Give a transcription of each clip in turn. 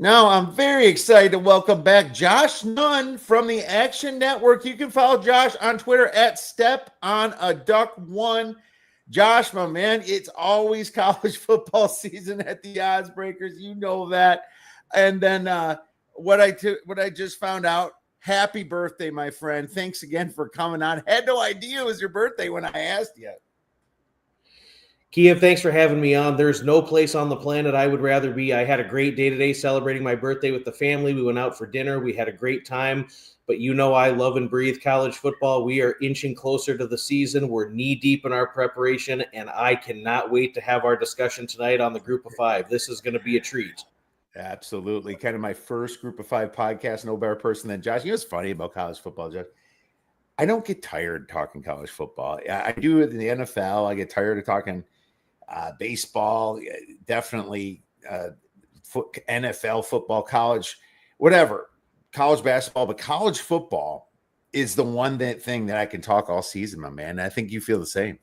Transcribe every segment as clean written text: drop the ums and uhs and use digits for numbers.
Now, I'm very excited to welcome back Josh Nunn from the Action Network. You can follow Josh on Twitter at StepOnADuck1. Josh, my man, it's always college football season at the Odds Breakers. You know that. And then what I just found out, happy birthday, my friend. Thanks again for coming on. Had no idea it was your birthday when I asked you. Kiev, thanks for having me on. There's no place on the planet I would rather be. I had a great day today celebrating my birthday with the family. We went out for dinner. We had a great time. But you know I love and breathe college football. We are inching closer to the season. We're knee-deep in our preparation, and I cannot wait to have our discussion tonight on the Group of Five. This is going to be a treat. Absolutely. Kind of my first Group of Five podcast. No better person than Josh. You know what's funny about college football, Josh? I don't get tired talking college football. I do it in the NFL. I get tired of talking baseball, definitely NFL football, college, whatever, college basketball, but college football is the one thing that I can talk all season, my man. I think you feel the same.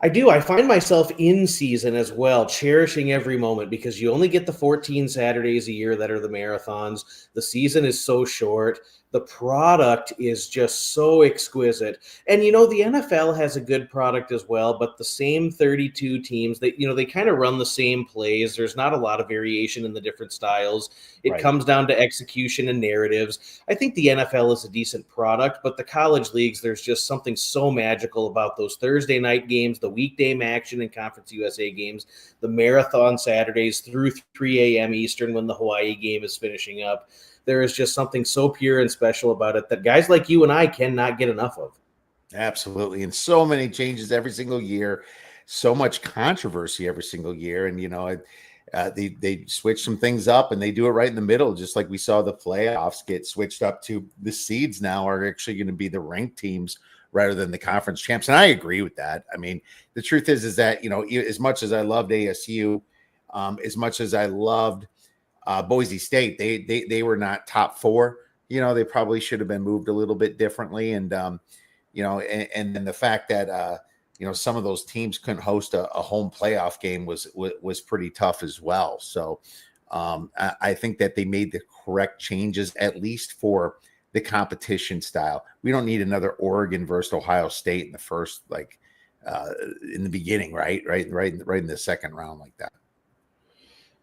I do. I find myself in season as well, cherishing every moment because you only get the 14 Saturdays a year that are the marathons. The season is so short. The product is just so exquisite. And, you know, the NFL has a good product as well, but the same 32 teams, they kind of run the same plays. There's not a lot of variation in the different styles. It comes down to execution and narratives. I think the NFL is a decent product, but the college leagues, there's just something so magical about those Thursday night games, the weekday action and Conference USA games, the marathon Saturdays through 3 a.m. Eastern when the Hawaii game is finishing up. There is just something so pure and special about it that guys like you and I cannot get enough of. Absolutely. And so many changes every single year, so much controversy every single year. And, you know, they switch some things up and they do it right in the middle, just like we saw the playoffs get switched up to the seeds now are actually going to be the ranked teams rather than the conference champs. And I agree with that. I mean, the truth is that, you know, as much as I loved ASU, as much as I loved Boise State, they were not top four. You know, they probably should have been moved a little bit differently. And, you know, and then the fact that, you know, some of those teams couldn't host a home playoff game was pretty tough as well. So I think that they made the correct changes, at least for the competition style. We don't need another Oregon versus Ohio State in the first, in the beginning, right in the second round like that.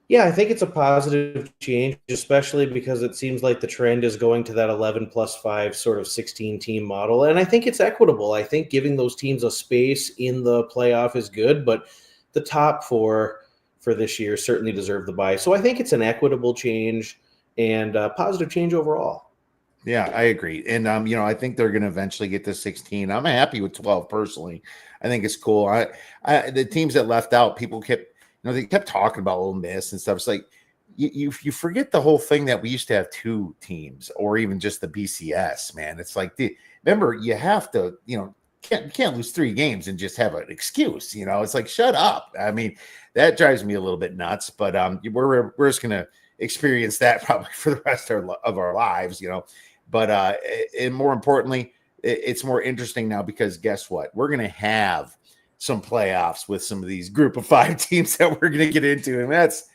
Yeah, I think it's a positive change, especially because it seems like the trend is going to that 11+5 sort of 16-team model. And I think it's equitable. I think giving those teams a space in the playoff is good, but the top four for this year certainly deserve the bye. So I think it's an equitable change and a positive change overall. Yeah, I agree. And, you know, I think they're going to eventually get to 16. I'm happy with 12 personally. I think it's cool. The teams that left out, people kept, they kept talking about Ole Miss and stuff. It's like you forget the whole thing that we used to have two teams or even just the BCS, man. It's like, remember, you have to, can't lose 3 games and just have an excuse. It's like, shut up. I mean, that drives me a little bit nuts, but we're just going to experience that probably for the rest of our lives, But and more importantly, it's more interesting now because guess what? We're going to have some playoffs with some of these group of 5 teams that we're going to get into. And that's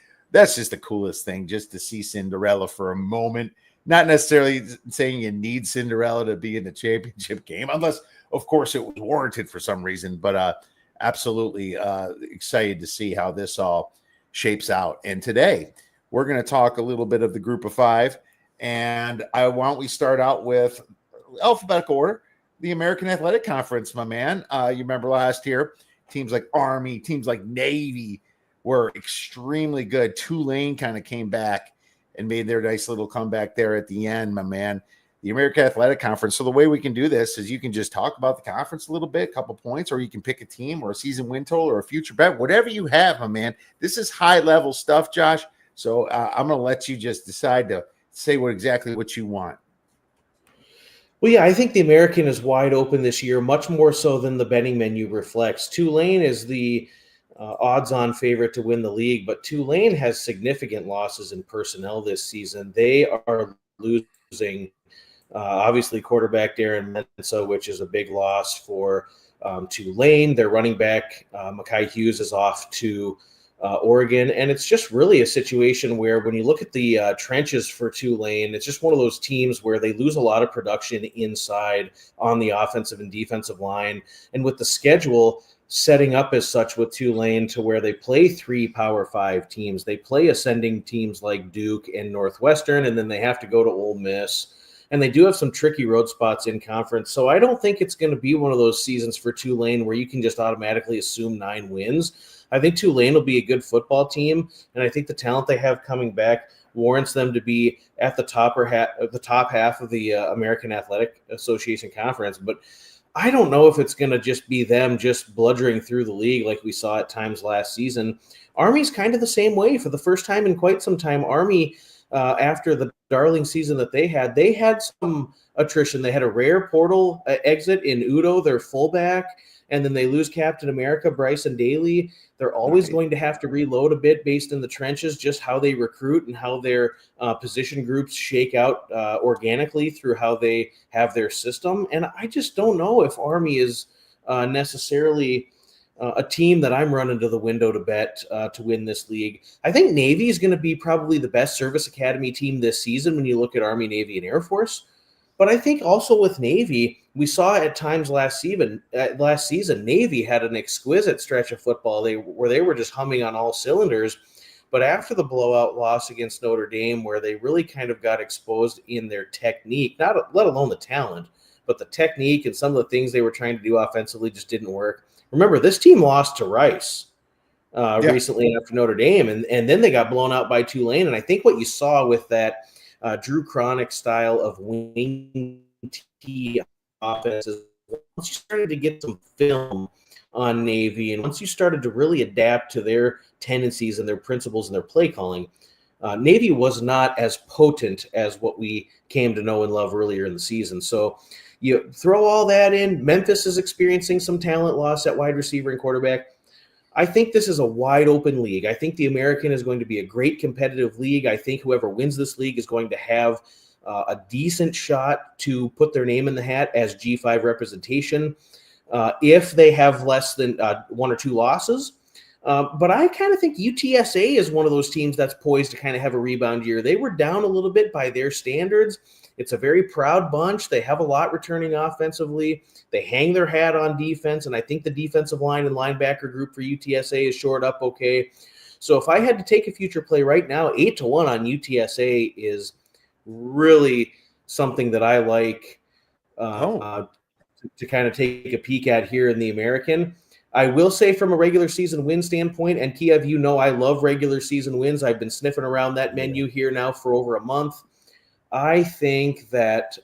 just the coolest thing, just to see Cinderella for a moment. Not necessarily saying you need Cinderella to be in the championship game, unless, of course, it was warranted for some reason. But absolutely excited to see how this all shapes out. And today, we're going to talk a little bit of the group of 5. And why don't we start out with alphabetical order? The American Athletic Conference, my man. You remember last year, teams like Army, teams like Navy were extremely good. Tulane kind of came back and made their nice little comeback there at the end, my man. The American Athletic Conference. So the way we can do this is you can just talk about the conference a little bit, a couple points, or you can pick a team or a season win total or a future bet, whatever you have, my man. This is high-level stuff, Josh. So I'm going to let you just decide to say exactly what you want. Well, yeah, I think the American is wide open this year, much more so than the betting menu reflects. Tulane is the odds-on favorite to win the league, but Tulane has significant losses in personnel this season. They are losing, obviously, quarterback Darren Mensa, which is a big loss for Tulane. Their running back, Mekhi Hughes, is off to Oregon. And it's just really a situation where when you look at the trenches for Tulane, it's just one of those teams where they lose a lot of production inside on the offensive and defensive line. And with the schedule setting up as such with Tulane to where they play 3 Power 5 teams, they play ascending teams like Duke and Northwestern, and then they have to go to Ole Miss. And they do have some tricky road spots in conference. So I don't think it's going to be one of those seasons for Tulane where you can just automatically assume 9 wins. I think Tulane will be a good football team, and I think the talent they have coming back warrants them to be at the top half of the American Athletic Association Conference. But I don't know if it's going to just be them just bludgeoning through the league like we saw at times last season. Army's kind of the same way. For the first time in quite some time, Army, after the darling season that they had some attrition. They had a rare portal exit in Udo, their fullback, and then they lose Captain America, Bryson Daly. They're always going to have to reload a bit based in the trenches, just how they recruit and how their position groups shake out organically through how they have their system. And I just don't know if Army is necessarily a team that I'm running to the window to bet to win this league. I think Navy is going to be probably the best service academy team this season when you look at Army, Navy, and Air Force. But I think also with Navy, we saw at times last season, Navy had an exquisite stretch of football where they were just humming on all cylinders. But after the blowout loss against Notre Dame, where they really kind of got exposed in their technique, not let alone the talent, but the technique and some of the things they were trying to do offensively just didn't work. Remember, this team lost to Rice recently after Notre Dame, and then they got blown out by Tulane. And I think what you saw with that Drew Chronic style of wing T offense is once you started to get some film on Navy, and once you started to really adapt to their tendencies and their principles and their play calling, Navy was not as potent as what we came to know and love earlier in the season. So you throw all that in. Memphis is experiencing some talent loss at wide receiver and quarterback. I think this is a wide open league. I think the American is going to be a great competitive league. I think whoever wins this league is going to have a decent shot to put their name in the hat as G5 representation if they have less than 1 or 2 losses. But I kind of think UTSA is one of those teams that's poised to kind of have a rebound year. They were down a little bit by their standards. It's a very proud bunch. They have a lot returning offensively. They hang their hat on defense, and I think the defensive line and linebacker group for UTSA is shored up okay. So if I had to take a future play right now, 8-1 on UTSA is really something that I like to kind of take a peek at here in the American. I will say from a regular season win standpoint, and Kiev, you know I love regular season wins. I've been sniffing around that menu here now for over a month. I think that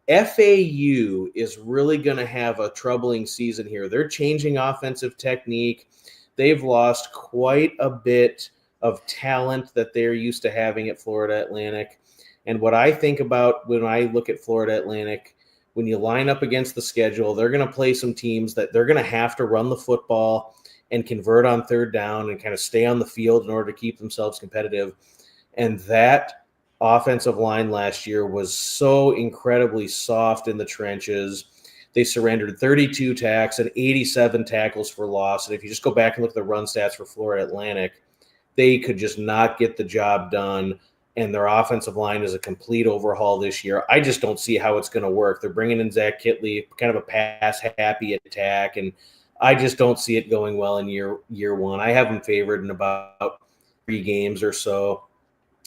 FAU is really going to have a troubling season here. They're changing offensive technique. They've lost quite a bit of talent that they're used to having at Florida Atlantic. And what I think about when I look at Florida Atlantic, when you line up against the schedule, they're going to play some teams that they're going to have to run the football and convert on third down and kind of stay on the field in order to keep themselves competitive. And that offensive line last year was so incredibly soft in the trenches. They surrendered 32 tacks and 87 tackles for loss. And if you just go back and look at the run stats for Florida Atlantic, they could just not get the job done. And their offensive line is a complete overhaul this year. I just don't see how it's going to work. They're bringing in Zach Kitley, kind of a pass-happy attack, and I just don't see it going well in year one. I have them favored in about 3 games or so.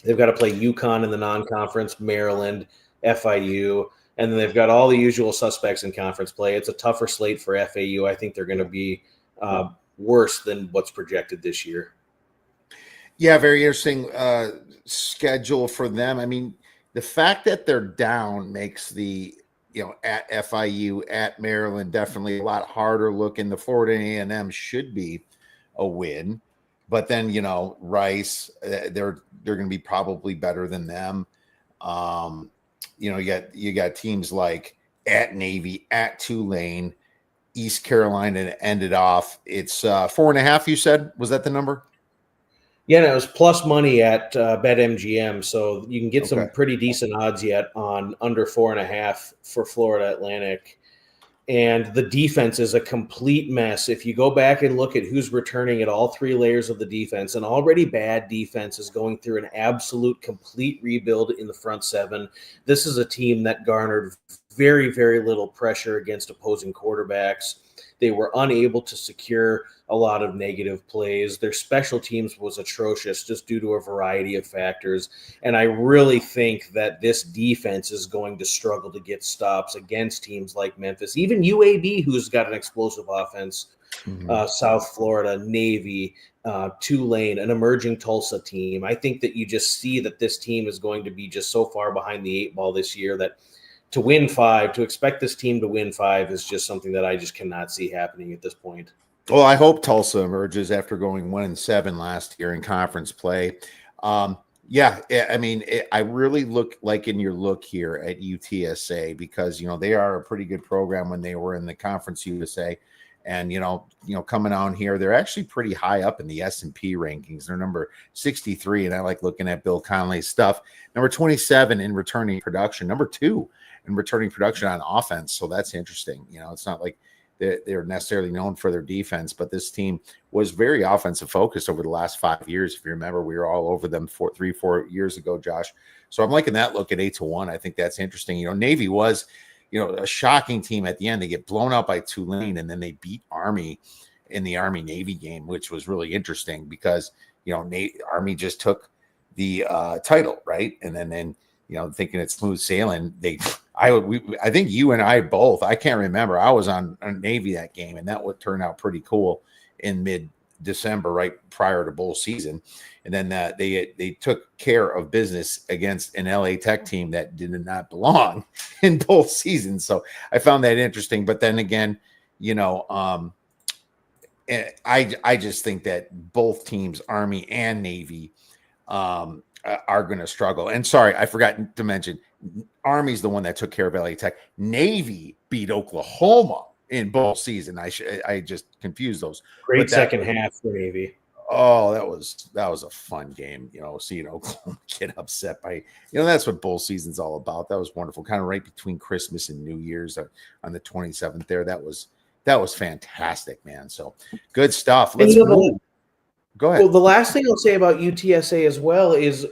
They've got to play UConn in the non-conference, Maryland, FIU, and then they've got all the usual suspects in conference play. It's a tougher slate for FAU. I think they're going to be worse than what's projected this year. Yeah, very interesting schedule for them. I mean, the fact that they're down makes the, at FIU, at Maryland, definitely a lot harder looking. The Florida A&M should be a win. But then, Rice, they're going to be probably better than them. You got teams like at Navy, at Tulane, East Carolina ended off. It's 4.5, you said? Was that the number? Yeah, no, it was plus money at BetMGM, so you can get some pretty decent odds yet on under 4.5 for Florida Atlantic. And the defense is a complete mess. If you go back and look at who's returning at all three layers of the defense, an already bad defense is going through an absolute complete rebuild in the front seven. This is a team that garnered very, very little pressure against opposing quarterbacks. They were unable to secure a lot of negative plays. Their special teams was atrocious just due to a variety of factors. And I really think that this defense is going to struggle to get stops against teams like Memphis, even UAB, who's got an explosive offense, South Florida, Navy, Tulane, an emerging Tulsa team. I think that you just see that this team is going to be just so far behind the eight ball this year that to expect this team to win 5 is just something that I just cannot see happening at this point. Well, I hope Tulsa emerges after going 1-7 last year in conference play. Yeah, I mean, I really look like in your look here at UTSA because, they are a pretty good program when they were in the Conference USA. And, coming on here, they're actually pretty high up in the S&P rankings. They're number 63, and I like looking at Bill Conley's stuff. Number 27 in returning production. Number 2 in returning production on offense. So that's interesting. It's not like they're necessarily known for their defense, but this team was very offensive focused over the last 5 years. If you remember, we were all over them 4 years ago, Josh. So I'm liking that look at 8-1. I think that's interesting. Navy was, a shocking team at the end. They get blown out by Tulane, and then they beat Army in the Army-Navy game, which was really interesting because, Army just took the title, right? And then thinking it's smooth sailing, I think you and I both, I can't remember. I was on Navy that game, and that would turn out pretty cool in mid-December, right prior to bowl season. And then they took care of business against an LA Tech team that did not belong in bowl season. So I found that interesting. But then again, I just think that both teams, Army and Navy, are going to struggle. And sorry, I forgot to mention, Army's the one that took care of LA Tech. Navy beat Oklahoma in bowl season. I just confused those. Great second half for Navy. Oh, that was a fun game. Seeing Oklahoma get upset by, that's what bowl season's all about. That was wonderful. Kind of right between Christmas and New Year's on the 27th there. That was fantastic, man. So good stuff. Let's move. Go ahead. Well, the last thing I'll say about UTSA as well is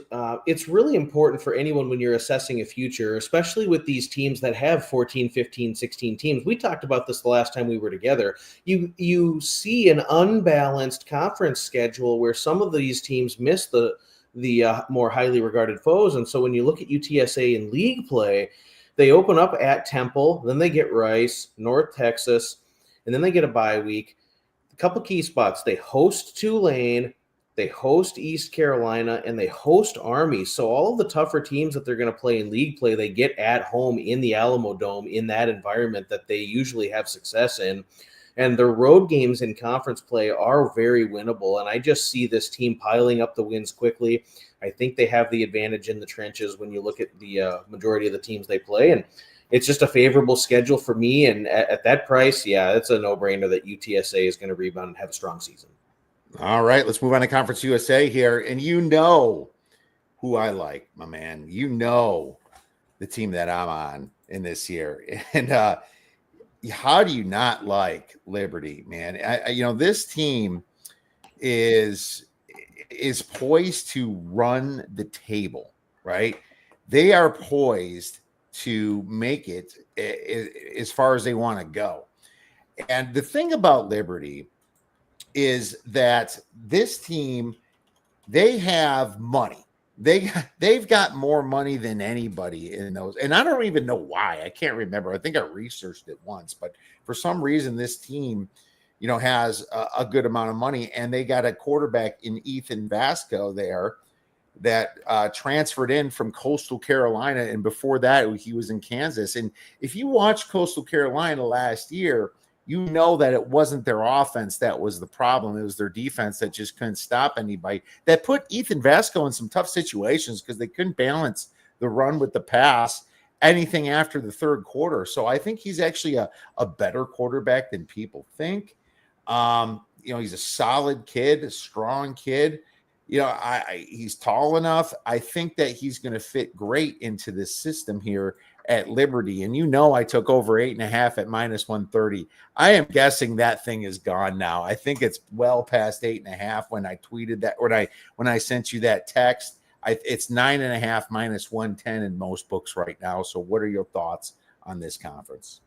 it's really important for anyone when you're assessing a future, especially with these teams that have 14, 15, 16 teams. We talked about this the last time we were together. You see an unbalanced conference schedule where some of these teams miss the more highly regarded foes. And so when you look at UTSA in league play, they open up at Temple, then they get Rice, North Texas, and then they get a bye week. Couple key spots. They host Tulane, they host East Carolina, and they host Army. So all of the tougher teams that they're going to play in league play, they get at home in the Alamo Dome in that environment that they usually have success in. And their road games in conference play are very winnable. And I just see this team piling up the wins quickly. I think they have the advantage in the trenches when you look at the majority of the teams they play. And it's just a favorable schedule for me. And at that price, yeah, it's a no-brainer that UTSA is going to rebound and have a strong season. All right, let's move on to Conference USA here. And who I like, my man. The team that I'm on in this year. And how do you not like Liberty, man? This team is poised to run the table, right? They are poised to make it as far as they want to go. And the thing about Liberty is that this team, they have money. They've got more money than anybody in those. And I don't even know why. I can't remember. I think I researched it once, but for some reason this team, has a good amount of money, and they got a quarterback in Ethan Vasco there that transferred in from Coastal Carolina. And before that, he was in Kansas. And if you watch Coastal Carolina last year, that it wasn't their offense that was the problem. It was their defense that just couldn't stop anybody. That put Ethan Vasco in some tough situations because they couldn't balance the run with the pass, anything after the third quarter. So I think he's actually a better quarterback than people think. He's a solid kid, a strong kid. he's tall enough. I think that he's going to fit great into this system here at Liberty. And I took over 8.5 at -130. I am guessing that thing is gone now. I think it's well past 8.5 when I tweeted that, when I sent you that text. It's 9.5 -110 in most books right now. So what are your thoughts on this conference?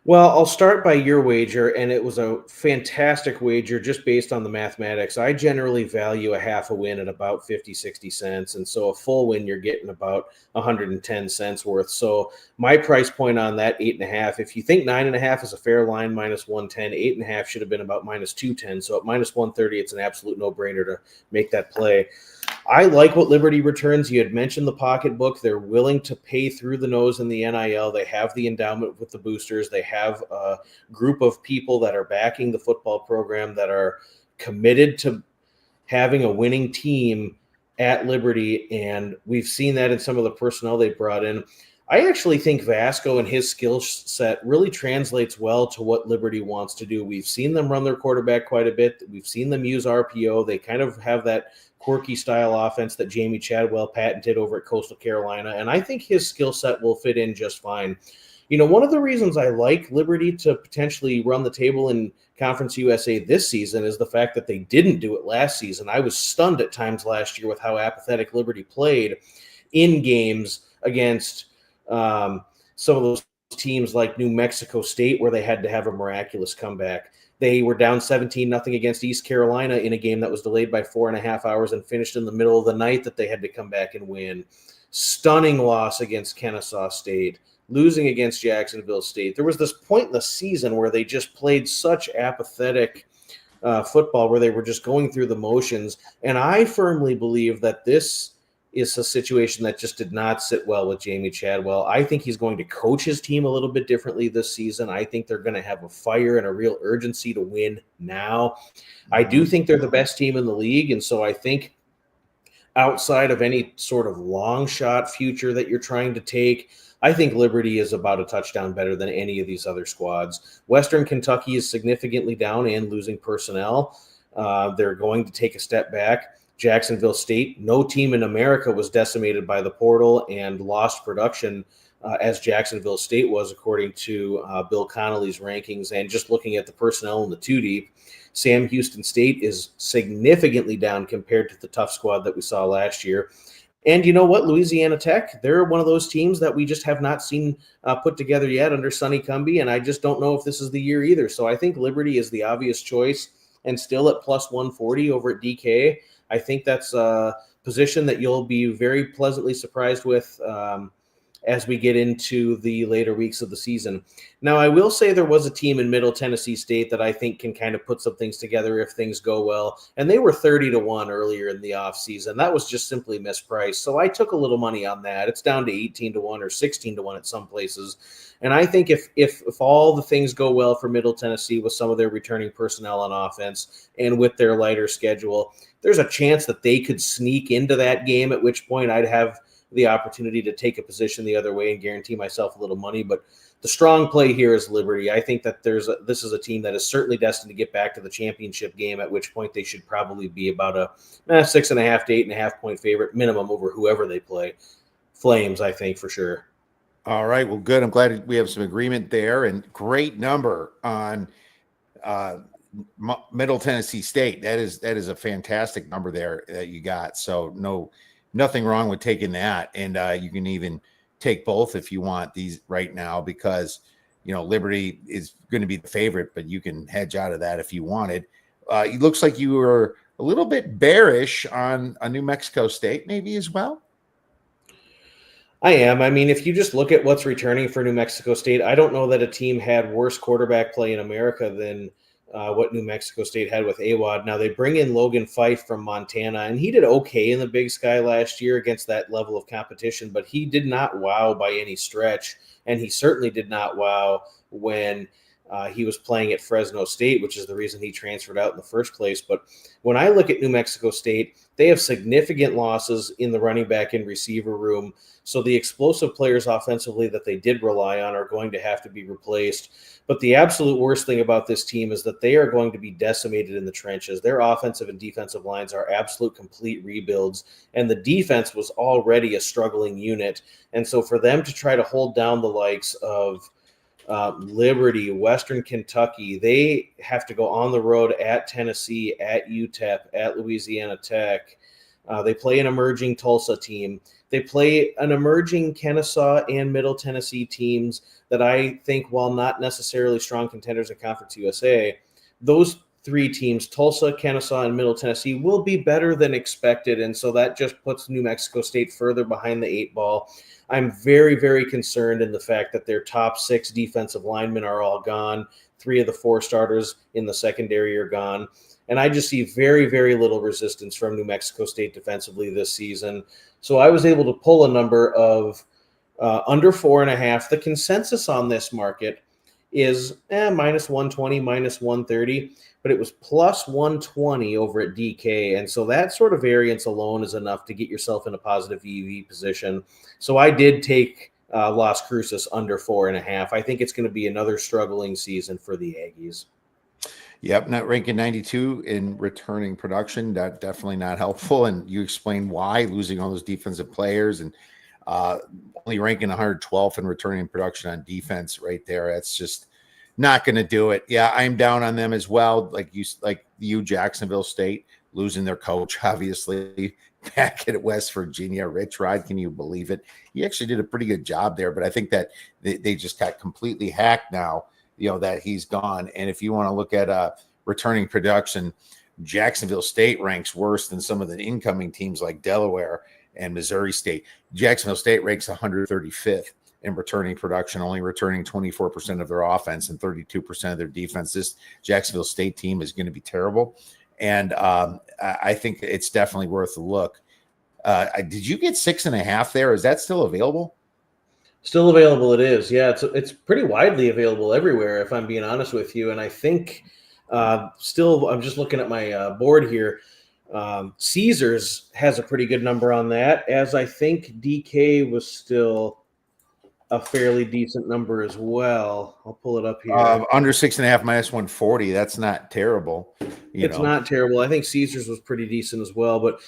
Well, I'll start by your wager, and it was a fantastic wager just based on the mathematics. I generally value a half a win at about 50, 60 cents. And so a full win, you're getting about 110 cents worth. So my price point on that 8.5, if you think 9.5 is a fair line, -110, 8.5 should have been about -210. So at -130, it's an absolute no-brainer to make that play. I like what Liberty returns. You had mentioned the pocketbook. They're willing to pay through the nose in the NIL. They have the endowment with the boosters. They have a group of people that are backing the football program that are committed to having a winning team at Liberty, and we've seen that in some of the personnel they brought in. I actually think Vasco and his skill set really translates well to what Liberty wants to do. We've seen them run their quarterback quite a bit. We've seen them use RPO. They kind of have that quirky style offense that Jamie Chadwell patented over at Coastal Carolina, and I think his skill set will fit in just fine. One of the reasons I like Liberty to potentially run the table in Conference USA this season is the fact that they didn't do it last season. I was stunned at times last year with how apathetic Liberty played in games against some of those teams like New Mexico State, where they had to have a miraculous comeback. They were down 17-0 against East Carolina in a game that was delayed by 4.5 hours and finished in the middle of the night that they had to come back and win. Stunning loss against Kennesaw State, losing against Jacksonville State. There was this point in the season where they just played such apathetic football, where they were just going through the motions. And I firmly believe that this is a situation that just did not sit well with Jamie Chadwell. I think he's going to coach his team a little bit differently this season. I think they're going to have a fire and a real urgency to win now. I do think they're the best team in the league, and so I think outside of any sort of long shot future that you're trying to take, I think Liberty is about a touchdown better than any of these other squads. Western Kentucky is significantly down and losing personnel. They're going to take a step back. Jacksonville State, no team in America was decimated by the portal and lost production as Jacksonville State was, according to Bill Connolly's rankings. And just looking at the personnel in the 2 deep, Sam Houston State is significantly down compared to the tough squad that we saw last year. And you know what? Louisiana Tech, they're one of those teams that we just have not seen put together yet under Sonny Cumbie, and I just don't know if this is the year either. So I think Liberty is the obvious choice, and still at +140 over at DK. I think that's a position that you'll be very pleasantly surprised with as we get into the later weeks of the season. Now, I will say there was a team in Middle Tennessee State that I think can kind of put some things together if things go well, and they were 30-1 earlier in the offseason. That was just simply mispriced, so I took a little money on that. It's down to 18-1 or 16-1 at some places, and I think if all the things go well for Middle Tennessee with some of their returning personnel on offense and with their lighter schedule, there's a chance that they could sneak into that game, at which point I'd have the opportunity to take a position the other way and guarantee myself a little money. But the strong play here is Liberty. I think that this is a team that is certainly destined to get back to the championship game, at which point they should probably be about a 6.5 to 8.5 point favorite minimum over whoever they play. Flames, I think, for sure. All right. Well, good. I'm glad we have some agreement there, and great number on Middle Tennessee State. That is a fantastic number there that you got. So nothing wrong with taking that. And you can even take both if you want these right now, because, Liberty is going to be the favorite, but you can hedge out of that if you wanted. It looks like you were a little bit bearish on a New Mexico State maybe as well. I am. I mean, if you just look at what's returning for New Mexico State, I don't know that a team had worse quarterback play in America than what New Mexico State had with Awad. Now, they bring in Logan Fife from Montana, and he did okay in the Big Sky last year against that level of competition, but he did not wow by any stretch, and he certainly did not wow when He was playing at Fresno State, which is the reason he transferred out in the first place. But when I look at New Mexico State, they have significant losses in the running back and receiver room. So the explosive players offensively that they did rely on are going to have to be replaced. But the absolute worst thing about this team is that they are going to be decimated in the trenches. Their offensive and defensive lines are absolute complete rebuilds, and the defense was already a struggling unit. And so for them to try to hold down the likes of Liberty, Western Kentucky, they have to go on the road at Tennessee, at UTEP, at Louisiana Tech. They play an emerging Tulsa team. They play an emerging Kennesaw and Middle Tennessee teams that I think, while not necessarily strong contenders in Conference USA, those three teams, Tulsa, Kennesaw, and Middle Tennessee, will be better than expected. And so that just puts New Mexico State further behind the eight ball. I'm very, very concerned in the fact that their top 6 defensive linemen are all gone. 3 of the 4 starters in the secondary are gone. And I just see very, very little resistance from New Mexico State defensively this season. So I was able to pull a number of under 4.5. The consensus on this market is minus 120, minus 130, but it was plus 120 over at DK. And so that sort of variance alone is enough to get yourself in a positive VUV position. So I did take Las Cruces under 4.5. I think it's going to be another struggling season for the Aggies. Yep, not ranking 92 in returning production. That definitely not helpful. And you explained why, losing all those defensive players and only ranking 112th in returning production on defense right there. That's just not going to do it. Yeah, I'm down on them as well. Like you, Jacksonville State losing their coach, obviously, back at West Virginia. Rich Rod, can you believe it? He actually did a pretty good job there, but I think that they just got completely hacked now, that he's gone. And if you want to look at returning production, Jacksonville State ranks worse than some of the incoming teams like Delaware and Missouri State. Jacksonville State ranks 135th in returning production, only returning 24% of their offense and 32% of their defense. This Jacksonville State team is going to be terrible. And I think it's definitely worth a look. Did you get 6.5 there? Is that still available? Still available, it is. Yeah, it's pretty widely available everywhere, if I'm being honest with you. And I think still, I'm just looking at my board here. Caesars has a pretty good number on that, as I think DK was still a fairly decent number as well. I'll pull it up here. Under 6.5 minus 140. That's not terrible. It's not terrible. I think Caesars was pretty decent as well. But,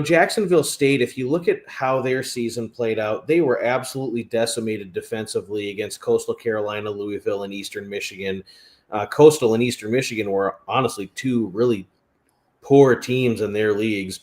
Jacksonville State, if you look at how their season played out, they were absolutely decimated defensively against Coastal Carolina, Louisville, and Eastern Michigan. Coastal and Eastern Michigan were honestly 2 really poor teams in their leagues.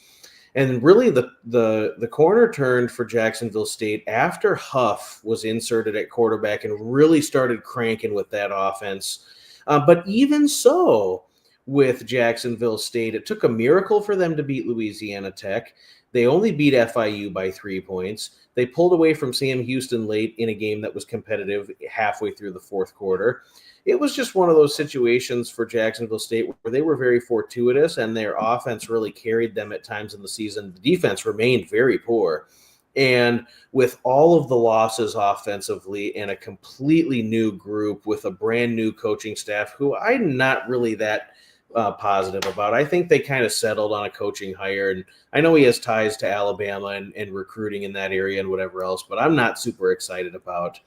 And really the corner turned for Jacksonville State after Huff was inserted at quarterback and really started cranking with that offense. But even so, with Jacksonville State, it took a miracle for them to beat Louisiana Tech. They only beat FIU by 3 points. They pulled away from Sam Houston late in a game that was competitive halfway through the fourth quarter. It was just one of those situations for Jacksonville State where they were very fortuitous and their offense really carried them at times in the season. The defense remained very poor. And with all of the losses offensively and a completely new group with a brand new coaching staff who I'm not really that positive about. I think they kind of settled on a coaching hire. And I know he has ties to Alabama and recruiting in that area and whatever else, but I'm not super excited about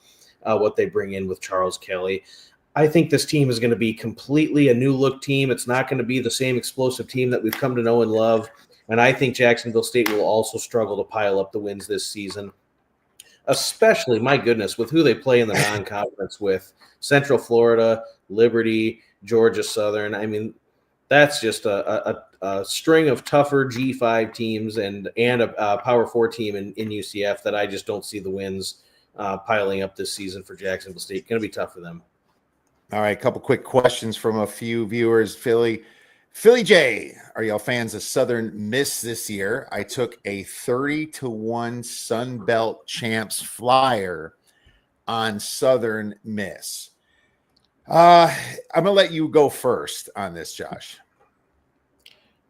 what they bring in with Charles Kelly. I think this team is going to be completely a new look team. It's not going to be the same explosive team that we've come to know and love. And I think Jacksonville State will also struggle to pile up the wins this season, especially, my goodness, with who they play in the non-conference with Central Florida, Liberty, Georgia Southern. I mean, that's just a string of tougher G5 teams and a Power 4 team in UCF that I just don't see the wins piling up this season for Jacksonville State. Going to be tough for them. All right, a couple quick questions from a few viewers. Philly J, are y'all fans of Southern Miss this year? I took a 30-1 Sun Belt Champs flyer on Southern Miss. I'm going to let you go first on this, Josh.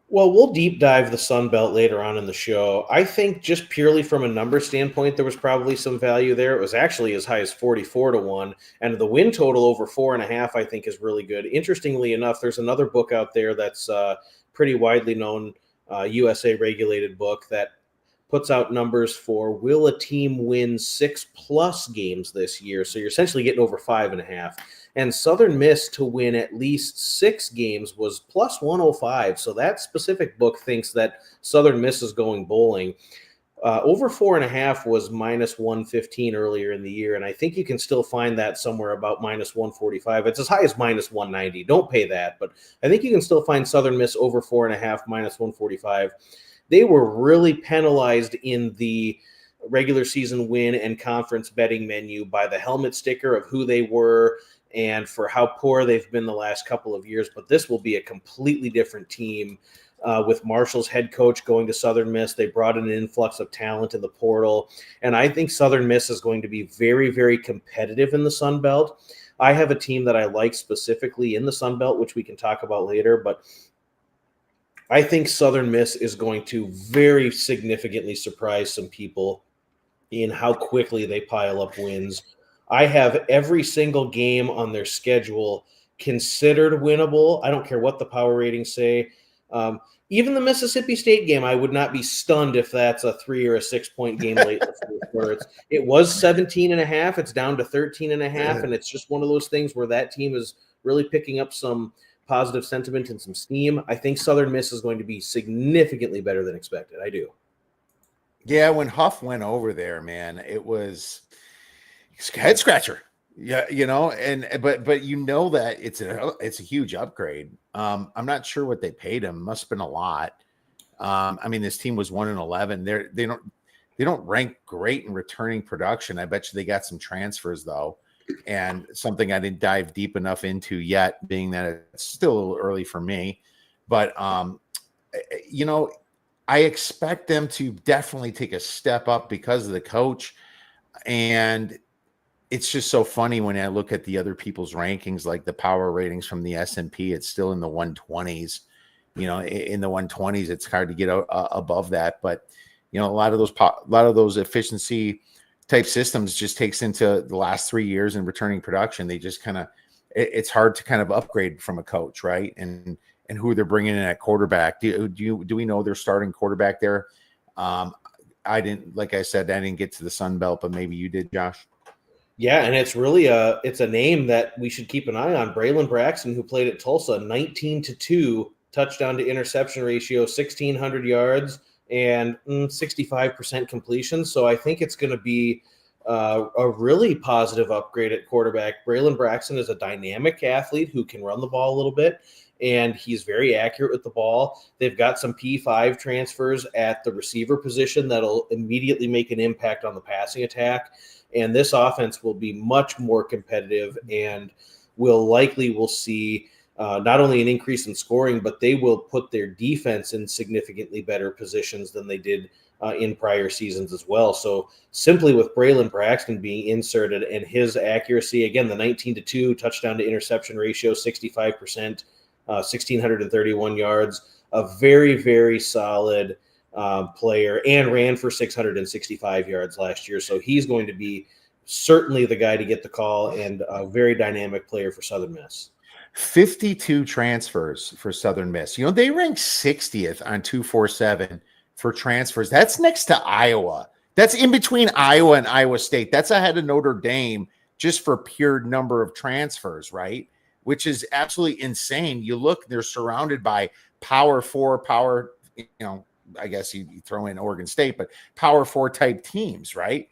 Well, we'll deep dive the Sun Belt later on in the show. I think just purely from a number standpoint, there was probably some value there. It was actually as high as 44-1, and the win total over 4.5, I think, is really good. Interestingly enough, there's another book out there that's pretty widely known, USA regulated book that puts out numbers for will a team win 6+ games this year. So you're essentially getting over 5.5. And Southern Miss to win at least 6 games was plus 105. So that specific book thinks that Southern Miss is going bowling. Over 4.5 was minus 115 earlier in the year, and I think you can still find that somewhere about minus 145. It's as high as minus 190. Don't pay that, but I think you can still find Southern Miss over 4.5 minus 145. They were really penalized in the regular season win and conference betting menu by the helmet sticker of who they were and for how poor they've been the last couple of years. But this will be a completely different team with Marshall's head coach going to Southern Miss. They brought in an influx of talent in the portal. And I think Southern Miss is going to be very, very competitive in the Sun Belt. I have a team that I like specifically in the Sun Belt, which we can talk about later, but I think Southern Miss is going to very significantly surprise some people in how quickly they pile up wins. I have every single game on their schedule considered winnable. I don't care what the power ratings say. Even the Mississippi State game, I would not be stunned if that's a 3 or a 6-point game late in the fourth quarter. It was 17.5. It's down to 13.5. And it's just one of those things where that team is really picking up some positive sentiment and some steam. I think Southern Miss is going to be significantly better than expected. I do. Yeah, when Huff went over there, man, it was a head scratcher. Yeah, but you know that it's a huge upgrade. I'm not sure what they paid him. Must have been a lot. I mean, this team was 1-11. They don't rank great in returning production. I bet you they got some transfers though. And something I didn't dive deep enough into yet, being that it's still a little early for me. But, I expect them to definitely take a step up because of the coach. And it's just so funny when I look at the other people's rankings, like the power ratings from the S&P, it's still in the 120s. In the 120s, it's hard to get above that. But, a lot of those efficiency type systems just takes into the last 3 years in returning production. They just it's hard to kind of upgrade from a coach, right? And who they're bringing in at quarterback. Do we know their starting quarterback there? I didn't get to the Sun Belt, but maybe you did, Josh. Yeah, and it's really it's a name that we should keep an eye on. Braylon Braxton, who played at Tulsa, 19-2 touchdown to interception ratio, 1,600 yards, and 65% completion. So I think it's going to be a really positive upgrade at quarterback. Braylon Braxton is a dynamic athlete who can run the ball a little bit, and he's very accurate with the ball. They've got some P5 transfers at the receiver position that'll immediately make an impact on the passing attack. And this offense will be much more competitive and we'll see not only an increase in scoring, but they will put their defense in significantly better positions than they did in prior seasons as well. So simply with Braylon Braxton being inserted and his accuracy, again, the 19-2 touchdown to interception ratio, 65%, 1,631 yards, a very, very solid player, and ran for 665 yards last year. So he's going to be certainly the guy to get the call and a very dynamic player for Southern Miss. 52 transfers for Southern Miss. They rank 60th on 247 for transfers. That's next to Iowa. That's in between Iowa and Iowa State. That's ahead of Notre Dame just for pure number of transfers, right? Which is absolutely insane. You look, they're surrounded by Power 4, I guess you throw in Oregon State, but Power 4 type teams, right?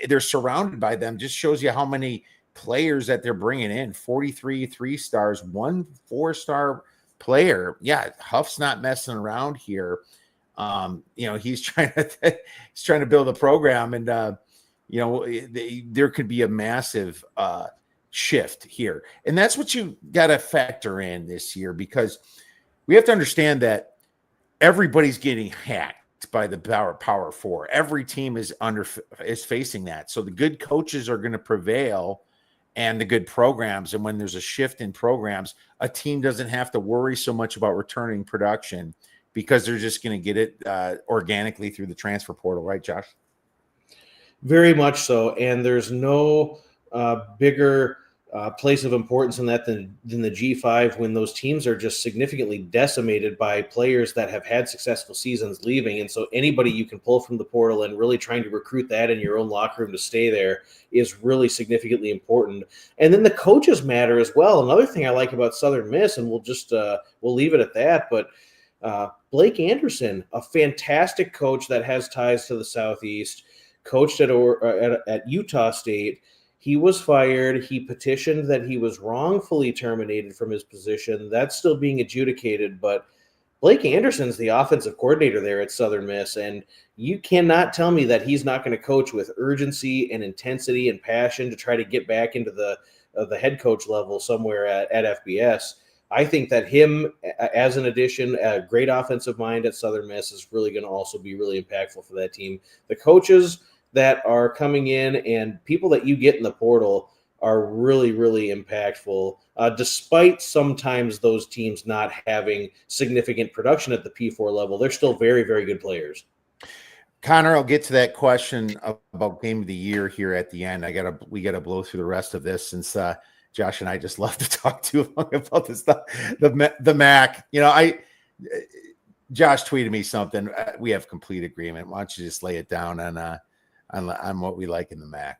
They're surrounded by them. Just shows you how many players that they're bringing in. 43 3-stars, 1 4-star player. Yeah, Huff's not messing around here. He's trying to build a program, and there could be a massive shift here, and that's what you got to factor in this year, because we have to understand that everybody's getting hacked by the Power 4. Every team is facing that. So the good coaches are going to prevail, and the good programs. And when there's a shift in programs, a team doesn't have to worry so much about returning production because they're just going to get it organically through the transfer portal, right, Josh? Very much so. And there's no bigger place of importance in that than the G5, when those teams are just significantly decimated by players that have had successful seasons leaving. And so anybody you can pull from the portal and really trying to recruit that in your own locker room to stay there is really significantly important. And then the coaches matter as well. Another thing I like about Southern Miss, and we'll leave it at that, but Blake Anderson, a fantastic coach that has ties to the Southeast, coached at Utah State. He was fired. He petitioned that he was wrongfully terminated from his position. That's still being adjudicated, but Blake Anderson's the offensive coordinator there at Southern Miss, and you cannot tell me that he's not going to coach with urgency and intensity and passion to try to get back into the head coach level somewhere at FBS. I think that him, as an addition, a great offensive mind at Southern Miss, is really going to also be really impactful for that team. The coaches that are coming in and people that you get in the portal are really, really impactful, despite sometimes those teams not having significant production at the P4 level. They're still very, very good players. Connor, I'll get to that question about game of the year here at the end. We got to blow through the rest of this, since Josh and I just love to talk too long about this stuff. The MAC, Josh tweeted me something. We have complete agreement. Why don't you just lay it down on what we like in the MAC?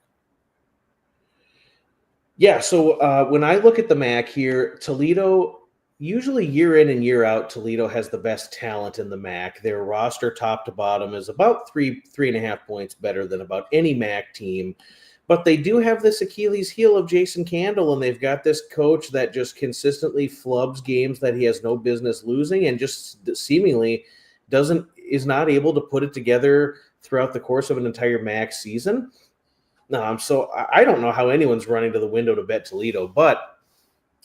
Yeah, so when I look at the MAC here, Toledo, usually year in and year out, Toledo has the best talent in the MAC. Their roster top to bottom is about 3.5 points better than about any MAC team. But they do have this Achilles heel of Jason Candle, and they've got this coach that just consistently flubs games that he has no business losing, and just seemingly is not able to put it together throughout the course of an entire MAC season. So I don't know how anyone's running to the window to bet Toledo, but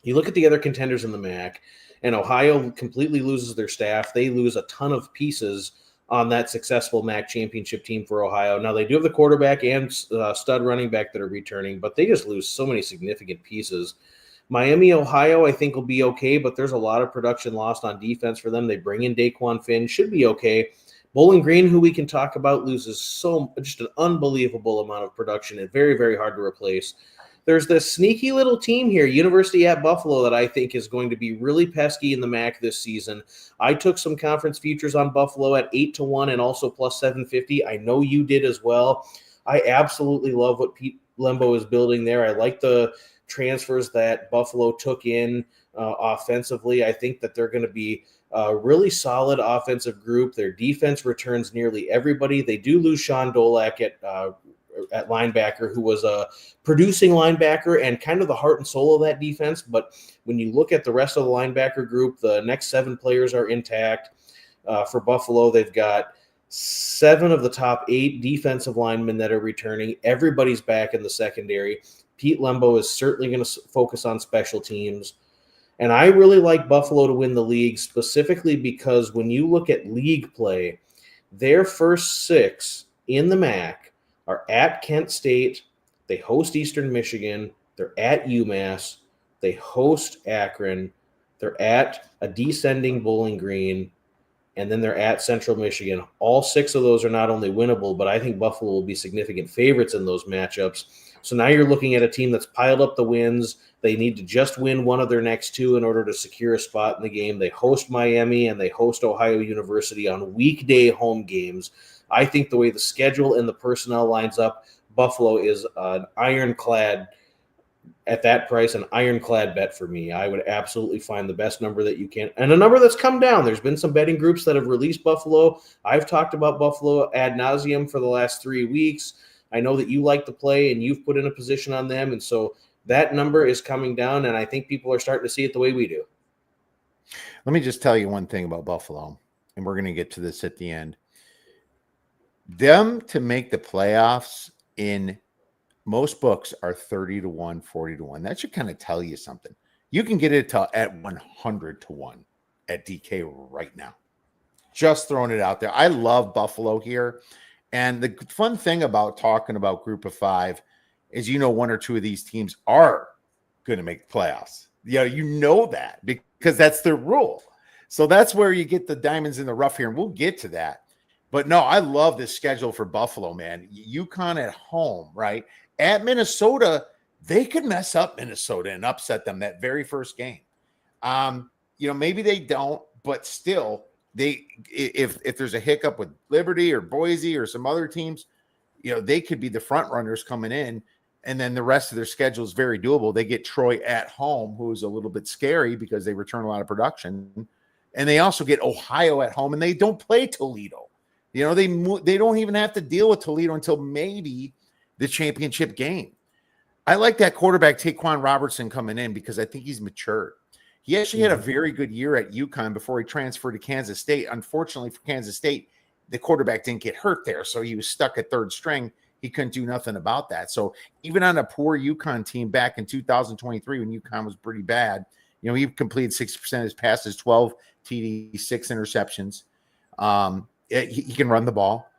you look at the other contenders in the MAC, and Ohio completely loses their staff. They lose a ton of pieces on that successful MAC championship team for Ohio. Now, they do have the quarterback and stud running back that are returning, but they just lose so many significant pieces. Miami, Ohio, I think will be okay, but there's a lot of production lost on defense for them. They bring in Daquan Finn, should be okay. Bowling Green, who we can talk about, loses just an unbelievable amount of production and very, very hard to replace. There's this sneaky little team here, University at Buffalo, that I think is going to be really pesky in the MAC this season. I took some conference futures on Buffalo at 8-1 and also plus 750. I know you did as well. I absolutely love what Pete Lembo is building there. I like the transfers that Buffalo took in offensively. I think that they're going to be a really solid offensive group. Their defense returns nearly everybody. They do lose Sean Dolak at linebacker, who was a producing linebacker and kind of the heart and soul of that defense. But when you look at the rest of the linebacker group, the next 7 players are intact. For Buffalo, they've got 7 of the top 8 defensive linemen that are returning. Everybody's back in the secondary. Pete Lembo is certainly going to focus on special teams. And I really like Buffalo to win the league, specifically because when you look at league play, their first 6 in the MAC are at Kent State, they host Eastern Michigan, they're at UMass, they host Akron, they're at a descending Bowling Green, and then they're at Central Michigan. All 6 of those are not only winnable, but I think Buffalo will be significant favorites in those matchups. So now you're looking at a team that's piled up the wins. They need to just win one of their next 2 in order to secure a spot in the game. They host Miami and they host Ohio University on weekday home games. I think the way the schedule and the personnel lines up, Buffalo is an ironclad at that price, an ironclad bet for me. I would absolutely find the best number that you can, and a number that's come down. There's been some betting groups that have released Buffalo. I've talked about Buffalo ad nauseum for the last 3 weeks. I know that you like to play and you've put in a position on them. And so that number is coming down, and I think people are starting to see it the way we do. Let me just tell you one thing about Buffalo, and we're going to get to this at the end. Them to make the playoffs in most books are 30-1, 40-1. That should kind of tell you something. You can get it at 100-1 at DK right now. Just throwing it out there. I love Buffalo here. And the fun thing about talking about Group of 5 is, 1 or 2 of these teams are going to make the playoffs. You know that because that's their rule. So that's where you get the diamonds in the rough here, and we'll get to that. But no, I love this schedule for Buffalo, man. UConn at home, right? At Minnesota, they could mess up Minnesota and upset them that very first game. Maybe they don't, but still, if there's a hiccup with Liberty or Boise or some other teams, they could be the front runners coming in, and then the rest of their schedule is very doable. They get Troy at home, who's a little bit scary because they return a lot of production, and they also get Ohio at home, and they don't play Toledo. They don't even have to deal with Toledo until maybe the championship game. I like that quarterback Taquan Robertson coming in because I think he's matured. He actually had a very good year at UConn before he transferred to Kansas State. Unfortunately for Kansas State, the quarterback didn't get hurt there, so he was stuck at third string. He couldn't do nothing about that. So even on a poor UConn team back in 2023 when UConn was pretty bad, he completed 60% of his passes, 12 TDs, 6 interceptions. He can run the ball.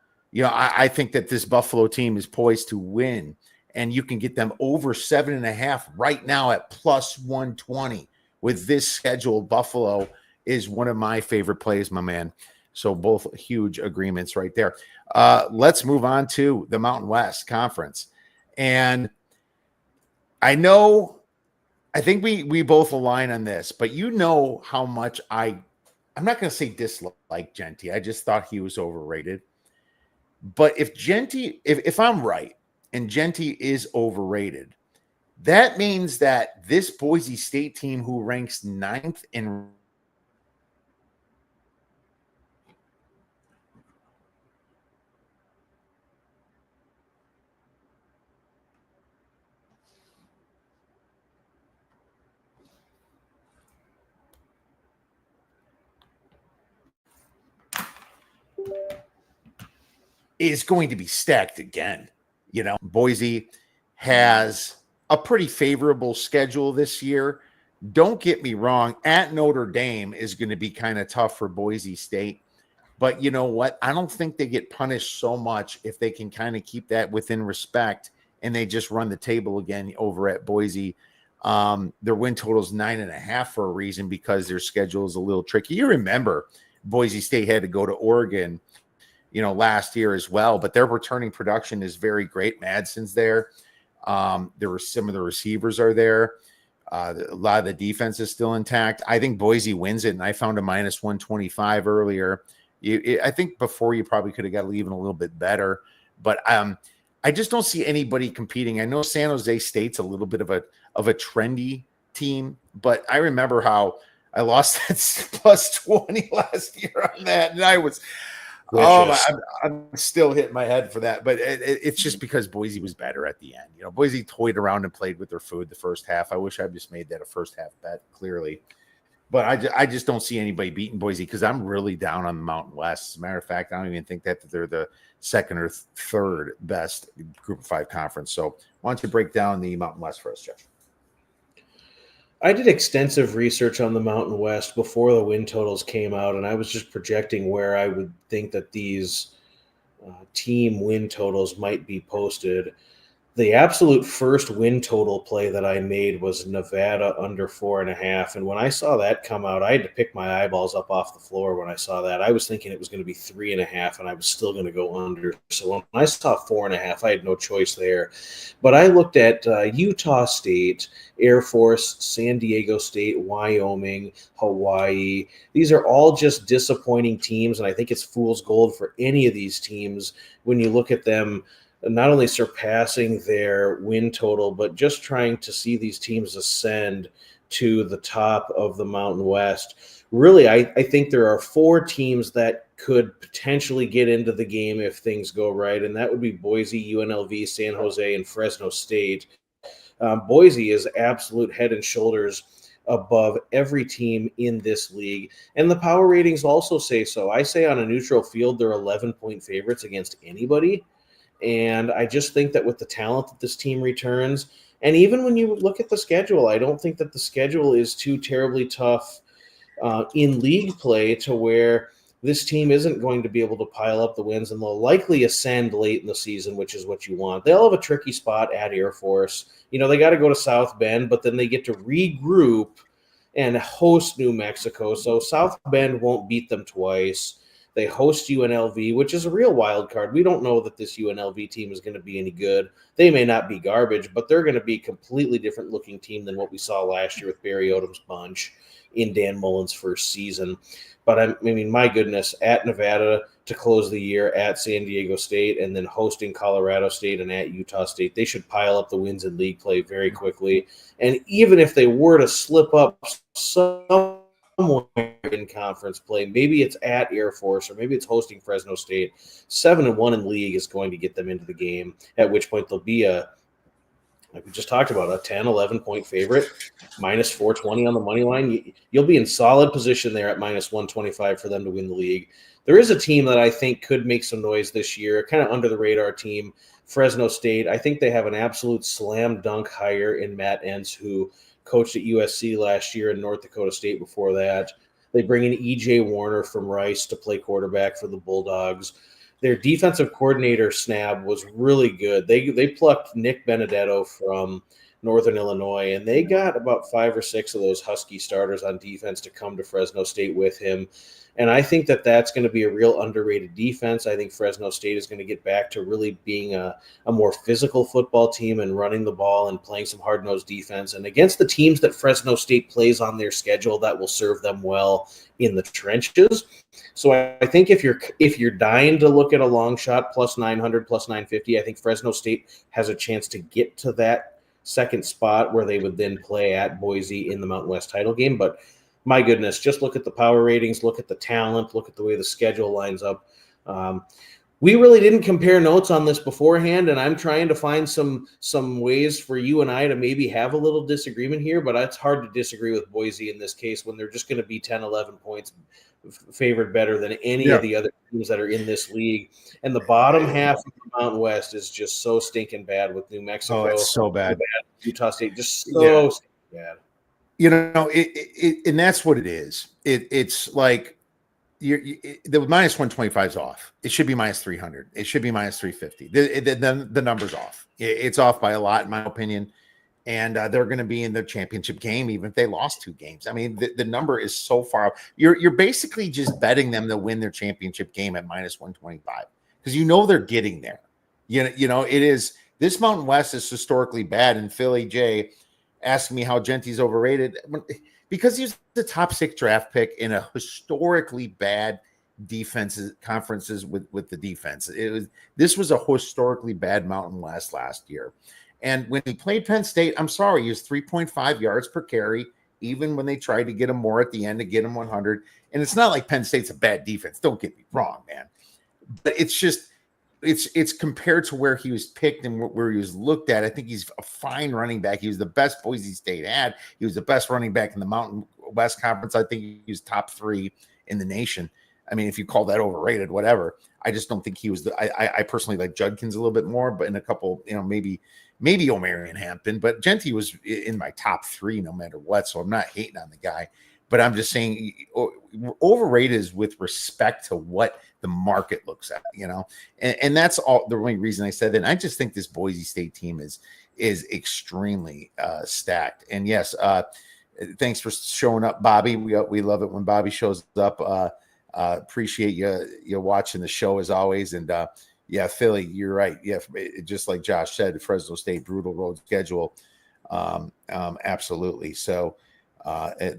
I think that this Buffalo team is poised to win, and you can get them over 7.5 right now at plus 120. With this schedule, Buffalo is one of my favorite plays, my man. So both huge agreements right there. Let's move on to the Mountain West Conference. And I think we both align on this, but how much I'm not going to say dislike Genty. I just thought he was overrated. But if I'm right and Genty is overrated, that means that this Boise State team who ranks 9th in is going to be stacked again. Boise has a pretty favorable schedule this year. Don't get me wrong, at Notre Dame is going to be kind of tough for Boise State. But you know what? I don't think they get punished so much if they can kind of keep that within respect and they just run the table again over at Boise. Their win total is 9.5 for a reason, because their schedule is a little tricky. You remember Boise State had to go to Oregon, last year as well, but their returning production is very great. Madsen's there. There were some of the receivers are there. A lot of the defense is still intact. I think Boise wins it, and I found a minus 125 earlier. I think before you probably could have got even a little bit better, but I just don't see anybody competing. I know San Jose State's a little bit of a trendy team, but I remember how I lost that plus 20 last year on that, and I was I'm still hitting my head for that, but it's just because Boise was better at the end. Boise toyed around and played with their food the first half. I wish I just made that a first half bet, clearly. But I just don't see anybody beating Boise because I'm really down on the Mountain West. As a matter of fact, I don't even think that they're the second or third best Group of 5 conference. So why don't you break down the Mountain West for us, Josh? I did extensive research on the Mountain West before the win totals came out, and I was just projecting where I would think that these team win totals might be posted. The absolute first win total play that I made was Nevada under 4.5. And when I saw that come out, I had to pick my eyeballs up off the floor when I saw that. I was thinking it was going to be 3.5, and I was still going to go under. So when I saw 4.5, I had no choice there. But I looked at Utah State, Air Force, San Diego State, Wyoming, Hawaii. These are all just disappointing teams, and I think it's fool's gold for any of these teams when you look at them not only surpassing their win total, but just trying to see these teams ascend to the top of the Mountain West. Really, I think there are 4 teams that could potentially get into the game if things go right, and that would be Boise, UNLV, San Jose, and Fresno State. Boise is absolute head and shoulders above every team in this league, and the power ratings also say so. I say on a neutral field, they're 11-point favorites against anybody. And I just think that with the talent that this team returns, and even when you look at the schedule, I don't think that the schedule is too terribly tough in league play to where this team isn't going to be able to pile up the wins, and they'll likely ascend late in the season, which is what you want. They'll have a tricky spot at Air Force. They got to go to South Bend, but then they get to regroup and host New Mexico. So South Bend won't beat them twice. They host UNLV, which is a real wild card. We don't know that this UNLV team is going to be any good. They may not be garbage, but they're going to be a completely different looking team than what we saw last year with Barry Odom's bunch in Dan Mullen's first season. But I mean, my goodness, at Nevada to close the year, at San Diego State, and then hosting Colorado State and at Utah State, they should pile up the wins in league play very quickly. And even if they were to slip up somewhere in conference play, maybe it's at Air Force or maybe it's hosting Fresno State, 7-1 in league is going to get them into the game, at which point they'll be like we just talked about, a 10, 11-point favorite, minus 420 on the money line. You'll be in solid position there at minus 125 for them to win the league. There is a team that I think could make some noise this year, kind of under the radar team, Fresno State. I think they have an absolute slam dunk hire in Matt Entz, who coached at USC last year and North Dakota State before that. They bring in E.J. Warner from Rice to play quarterback for the Bulldogs. Their defensive coordinator snab was really good. They plucked Nick Benedetto from Northern Illinois, and they got about 5 or 6 of those Husky starters on defense to come to Fresno State with him. And I think that that's going to be a real underrated defense. I think Fresno State is going to get back to really being a more physical football team and running the ball and playing some hard-nosed defense. And against the teams that Fresno State plays on their schedule, that will serve them well in the trenches. So I think if you're dying to look at a long shot, plus 900, plus 950, I think Fresno State has a chance to get to that second spot where they would then play at Boise in the Mountain West title game. But my goodness, just look at the power ratings, look at the talent, look at the way the schedule lines up. We really didn't compare notes on this beforehand, and I'm trying to find some ways for you and I to maybe have a little disagreement here, but it's hard to disagree with Boise in this case when they're just going to be 10, 11 points favored better than any of the other teams that are in this league. And the bottom half of the Mountain West is just so stinking bad with New Mexico. Oh, it's so bad. Utah State, just so stinking bad. You know, and that's what it is. It's like the minus 125 is off. It should be minus 300. It should be minus 350. The number's off. It's off by a lot, in my opinion. And they're going to be in the championship game, even if they lost 2 games. I mean, the number is so far off. You're basically just betting them to win their championship game at minus 125 because you know they're getting there. You know, it is. This Mountain West is historically bad, and Philly J asking me how Genty's overrated because he's the top 6 draft pick in a historically bad defenses conferences with the defense. This was a historically bad Mountain West last year. And when he played Penn State, I'm sorry, he was 3.5 yards per carry, even when they tried to get him more at the end to get him 100. And it's not like Penn State's a bad defense. Don't get me wrong, man. But it's just, it's compared to where he was picked and where he was looked at. I think he's a fine running back. He was the best Boise State had. He was the best running back in the Mountain West Conference. I think he was top 3 in the nation. I mean, if you call that overrated, whatever. I just don't think he was I personally like Judkins a little bit more, but in a couple, you know, maybe O'Marion Hampton, but Genty was in my top 3 no matter what. So I'm not hating on the guy, but I'm just saying overrated is with respect to what the market looks at, you know, and that's all the only reason I said that. And I just think this Boise State team is extremely stacked. And yes, thanks for showing up, Bobby. We love it when Bobby shows up. Appreciate you watching the show as always. And yeah, Philly, you're right. Yeah, just like Josh said, Fresno State brutal road schedule. Absolutely. So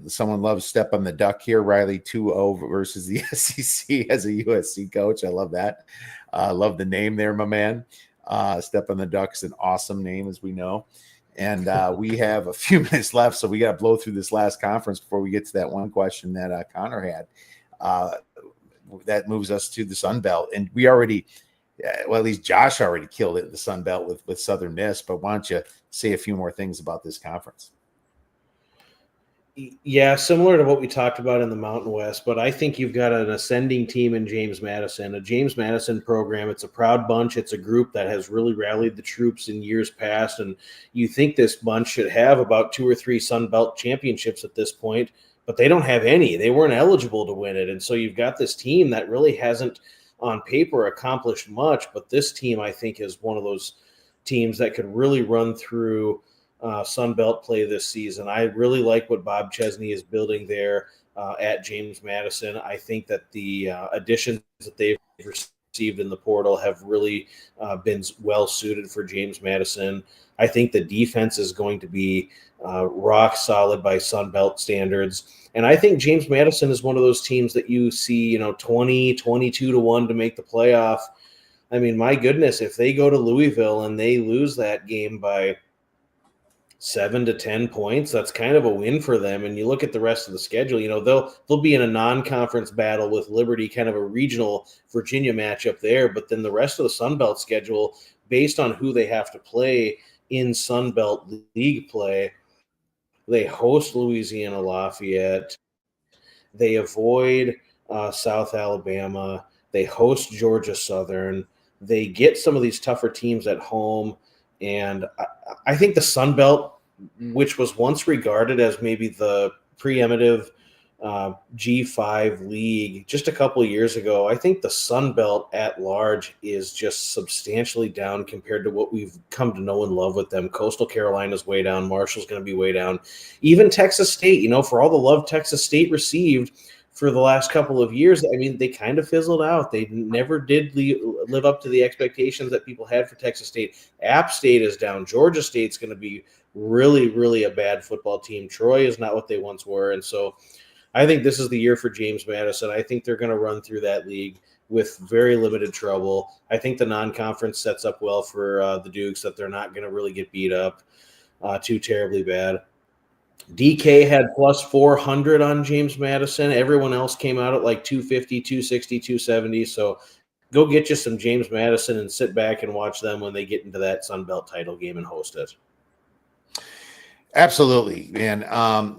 someone loves step on the duck here. Riley 2-0 versus the SEC as a USC coach. I love that. Love the name there, my man. Step on the duck's an awesome name, as we know. And we have a few minutes left, so we got to blow through this last conference before we get to that one question that Connor had. That moves us to the Sun Belt, and we already, well, at least Josh already killed it in the Sun Belt with Southern Miss. But why don't you say a few more things about this conference? Yeah, similar to what we talked about in the Mountain West, but I think you've got an ascending team in James Madison, a James Madison program. It's a proud bunch. It's a group that has really rallied the troops in years past, and you think this bunch should have about 2 or 3 Sun Belt championships at this point, but they don't have any. They weren't eligible to win it, and so you've got this team that really hasn't, on paper, accomplished much, but this team, I think, is one of those teams that could really run through Sun Belt play this season. I really like what Bob Chesney is building there at James Madison. I think that the additions that they've received in the portal have really been well suited for James Madison. I think the defense is going to be rock solid by Sun Belt standards. And I think James Madison is one of those teams that you see, 20, 22-1 to make the playoff. I mean, my goodness, if they go to Louisville and they lose that game by 7 to 10 points, that's kind of a win for them. And you look at the rest of the schedule, they'll be in a non-conference battle with Liberty, kind of a regional Virginia matchup there. But then the rest of the Sun Belt schedule, based on who they have to play in Sun Belt League play, they host Louisiana Lafayette, they avoid South Alabama, they host Georgia Southern, they get some of these tougher teams at home. And I think the Sun Belt, which was once regarded as maybe the preeminent G5 league just a couple of years ago, I think the Sun Belt at large is just substantially down compared to what we've come to know and love with them. Coastal Carolina's way down. Marshall's going to be way down. Even Texas State, for all the love Texas State received for the last couple of years, I mean, they kind of fizzled out. They never did live up to the expectations that people had for Texas State. App State is down. Georgia State's going to be really, really a bad football team. Troy is not what they once were. And so I think this is the year for James Madison. I think they're going to run through that league with very limited trouble. I think the non-conference sets up well for the Dukes, that they're not going to really get beat up too terribly bad. DK had plus 400 on James Madison. Everyone else came out at like 250, 260, 270. So go get you some James Madison and sit back and watch them when they get into that Sun Belt title game and host it. Absolutely, man. I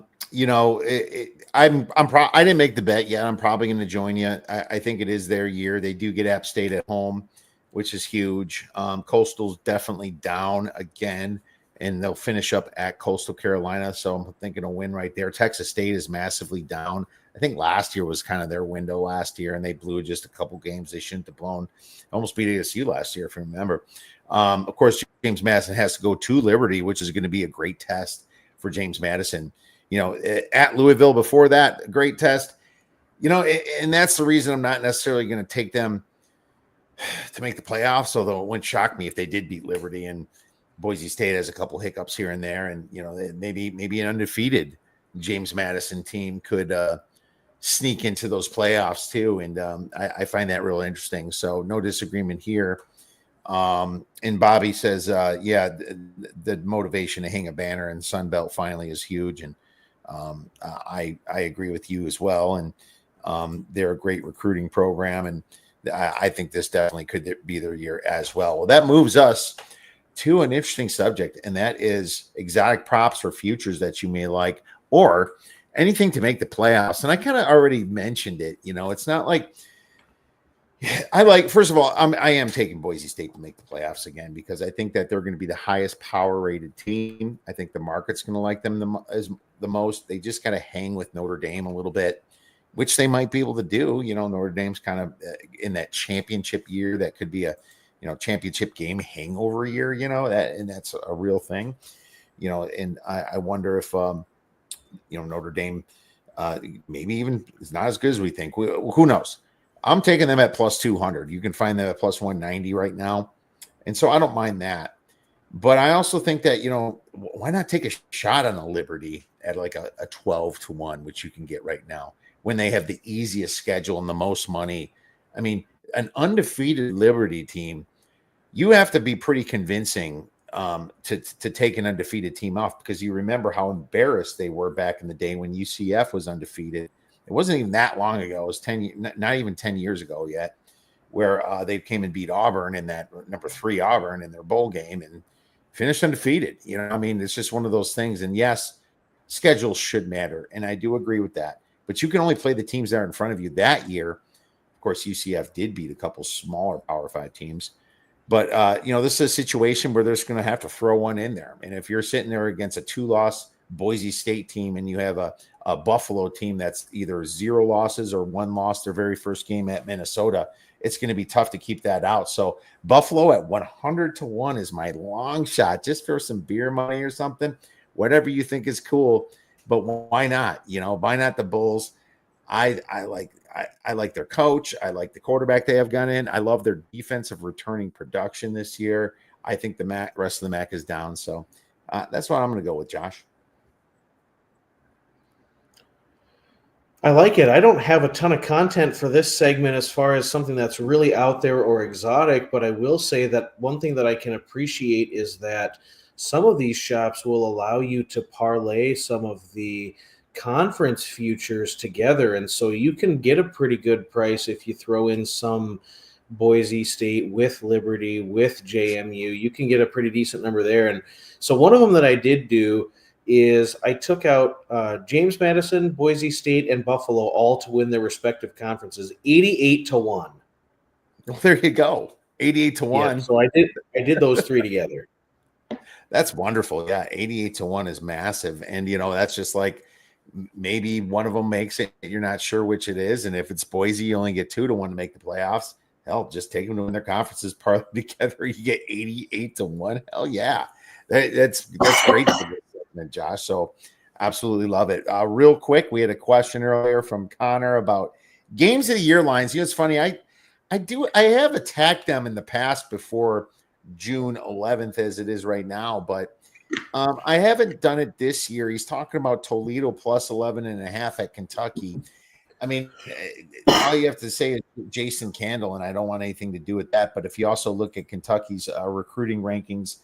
didn't make the bet yet. I'm probably going to join you. I think it is their year. They do get App State at home, which is huge. Coastal's definitely down again, and they'll finish up at Coastal Carolina. So I'm thinking a win right there. Texas State is massively down. I think last year was kind of their window last year, and they blew just a couple games they shouldn't have blown. Almost beat ASU last year, if you remember. Of course, James Madison has to go to Liberty, which is going to be a great test for James Madison. At Louisville before that, a great test. And that's the reason I'm not necessarily going to take them to make the playoffs, although it wouldn't shock me if they did beat Liberty, and Boise State has a couple hiccups here and there. And, maybe an undefeated James Madison team could sneak into those playoffs too. And I find that real interesting. So no disagreement here. And Bobby says, the motivation to hang a banner in Sun Belt finally is huge. And I agree with you as well. And they're a great recruiting program. And I think this definitely could be their year as well. Well, that moves us to an interesting subject, and that is exotic props or futures that you may like, or anything to make the playoffs. And I kind of already mentioned it. It's not like first of all, I am taking Boise State to make the playoffs again, because I think that they're going to be the highest power rated team. I think the market's going to like them the most. They just kind of hang with Notre Dame a little bit, which they might be able to do. Notre Dame's kind of in that championship year. That could be a, championship game hangover year, and that's a real thing, and I wonder if, Notre Dame maybe even is not as good as we think. Who knows? I'm taking them at plus 200. You can find them at plus 190 right now. And so I don't mind that. But I also think that, why not take a shot on a Liberty at like a 12-1, which you can get right now when they have the easiest schedule and the most money. I mean, an undefeated Liberty team, you have to be pretty convincing to take an undefeated team off, because you remember how embarrassed they were back in the day when UCF was undefeated. It wasn't even that long ago. It was not even 10 years ago yet, where they came and beat Auburn in that number 3 Auburn in their bowl game and finished undefeated. It's just one of those things. And yes, schedules should matter, and I do agree with that. But you can only play the teams that are in front of you that year. Of course, UCF did beat a couple smaller Power 5 teams. But, this is a situation where they're just going to have to throw one in there. And if you're sitting there against a 2-loss Boise State team, and you have a Buffalo team that's either 0 losses or 1 loss their very first game at Minnesota, it's going to be tough to keep that out. So Buffalo at 100-1 is my long shot, just for some beer money or something, whatever you think is cool. But why not? Why not the Bulls? I like their coach. I like the quarterback they have gone in. I love their defensive returning production this year. I think the rest of the MAC is down. So that's what I'm going to go with, Josh. I like it. I don't have a ton of content for this segment as far as something that's really out there or exotic, but I will say that one thing that I can appreciate is that some of these shops will allow you to parlay some of the conference futures together. And so you can get a pretty good price if you throw in some Boise State with Liberty, with JMU. You can get a pretty decent number there. And so one of them that I did do is I took out James Madison, Boise State, and Buffalo all to win their respective conferences, 88-1. Well, there you go, 88-1. Yeah, so I did those three together. That's wonderful. Yeah, 88-1 is massive, and that's just like maybe one of them makes it. You're not sure which it is, and if it's Boise, you only get 2-1 to make the playoffs. Hell, just take them to win their conferences parlay together. You get 88-1. Hell yeah, that's great. Josh, so absolutely love it. Real quick, we had a question earlier from Connor about games of the year lines. It's funny, I have attacked them in the past before June 11th as it is right now, but I haven't done it this year. He's talking about Toledo plus 11.5 at Kentucky. I mean, all you have to say is Jason Candle, and I don't want anything to do with that, but if you also look at Kentucky's recruiting rankings,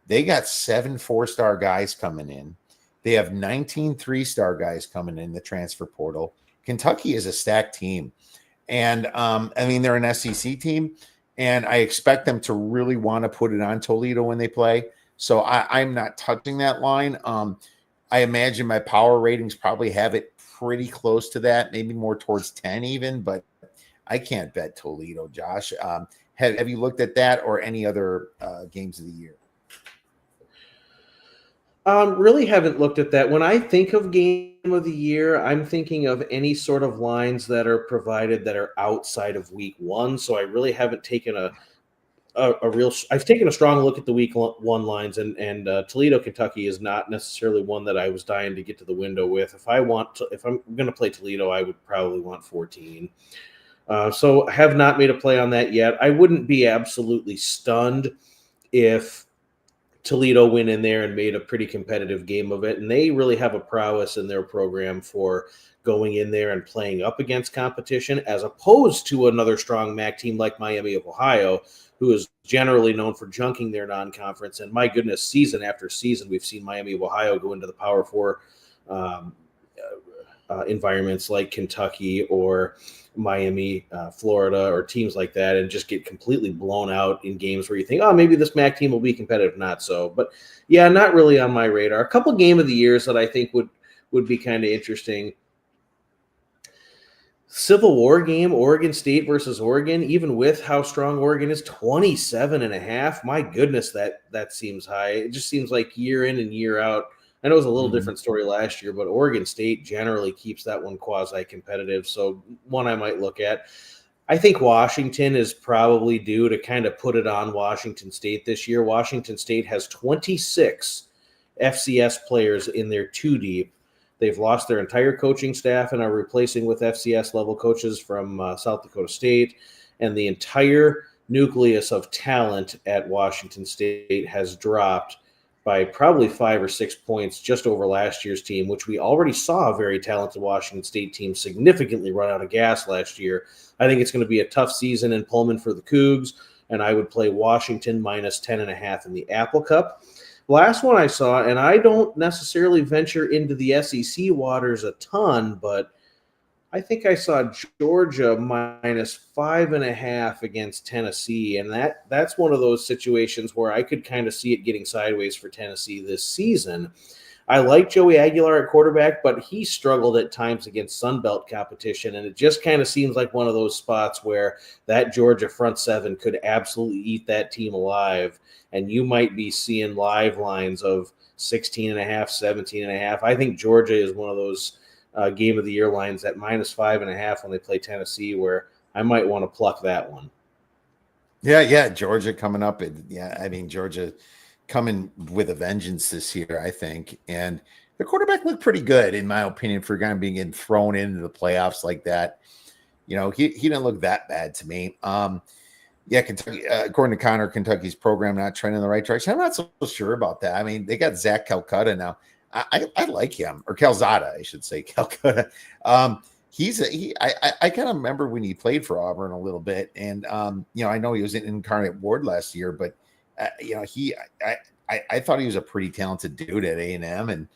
they got 7 4-star guys coming in. They have 19 3-star guys coming in the transfer portal. Kentucky is a stacked team. And, they're an SEC team, and I expect them to really want to put it on Toledo when they play. So I'm not touching that line. I imagine my power ratings probably have it pretty close to that, maybe more towards 10 even, but I can't bet Toledo, Josh. Have you looked at that or any other games of the year? Really haven't looked at that. When I think of game of the year, I'm thinking of any sort of lines that are provided that are outside of week one. So I really haven't taken I've taken a strong look at the week one lines, and Toledo, Kentucky is not necessarily one that I was dying to get to the window with. If I'm going to play Toledo, I would probably want 14. So I have not made a play on that yet. I wouldn't be absolutely stunned if Toledo went in there and made a pretty competitive game of it. And they really have a prowess in their program for going in there and playing up against competition, as opposed to another strong MAC team like Miami of Ohio, who is generally known for junking their non-conference. And my goodness, season after season, we've seen Miami of Ohio go into the Power Four environments like Kentucky or Miami, Florida, or teams like that, and just get completely blown out in games where you think, oh, maybe this MAC team will be competitive. Not so. But yeah, not really on my radar. A couple game of the years that I think would be kind of interesting. Civil War game, Oregon State versus Oregon, even with how strong Oregon is, 27.5. My goodness, that seems high. It just seems like year in and year out. I know it was a little different story last year, but Oregon State generally keeps that one quasi-competitive, so one I might look at. I think Washington is probably due to kind of put it on Washington State this year. Washington State has 26 FCS players in their two deep. They've lost their entire coaching staff and are replacing with FCS-level coaches from South Dakota State, and the entire nucleus of talent at Washington State has dropped by probably 5 or 6 points just over last year's team, which we already saw a very talented Washington State team significantly run out of gas last year. I think it's going to be a tough season in Pullman for the Cougs, and I would play Washington minus 10.5 in the Apple Cup. Last one I saw, and I don't necessarily venture into the SEC waters a ton, but I think I saw Georgia minus 5.5 against Tennessee, and that's one of those situations where I could kind of see it getting sideways for Tennessee this season. I like Joey Aguilar at quarterback, but he struggled at times against Sunbelt competition, and it just kind of seems like one of those spots where that Georgia front seven could absolutely eat that team alive, and you might be seeing live lines of 16.5, 17.5. I think Georgia is one of those game of the year lines at minus 5.5 when they play Tennessee, where I might want to pluck that one. Yeah, Georgia coming up. I mean, Georgia coming with a vengeance this year, I think. And the quarterback looked pretty good, in my opinion, for a guy being getting thrown into the playoffs like that. He didn't look that bad to me. Yeah, Kentucky, according to Connor, Kentucky's program not trending in the right direction. I'm not so sure about that. I mean, they got Zach Calcutta now. I like him, or Calzada, I should say, Calcutta. I kind of remember when he played for Auburn a little bit, and I know he was in Incarnate Ward last year, but I thought he was a pretty talented dude at A&M, and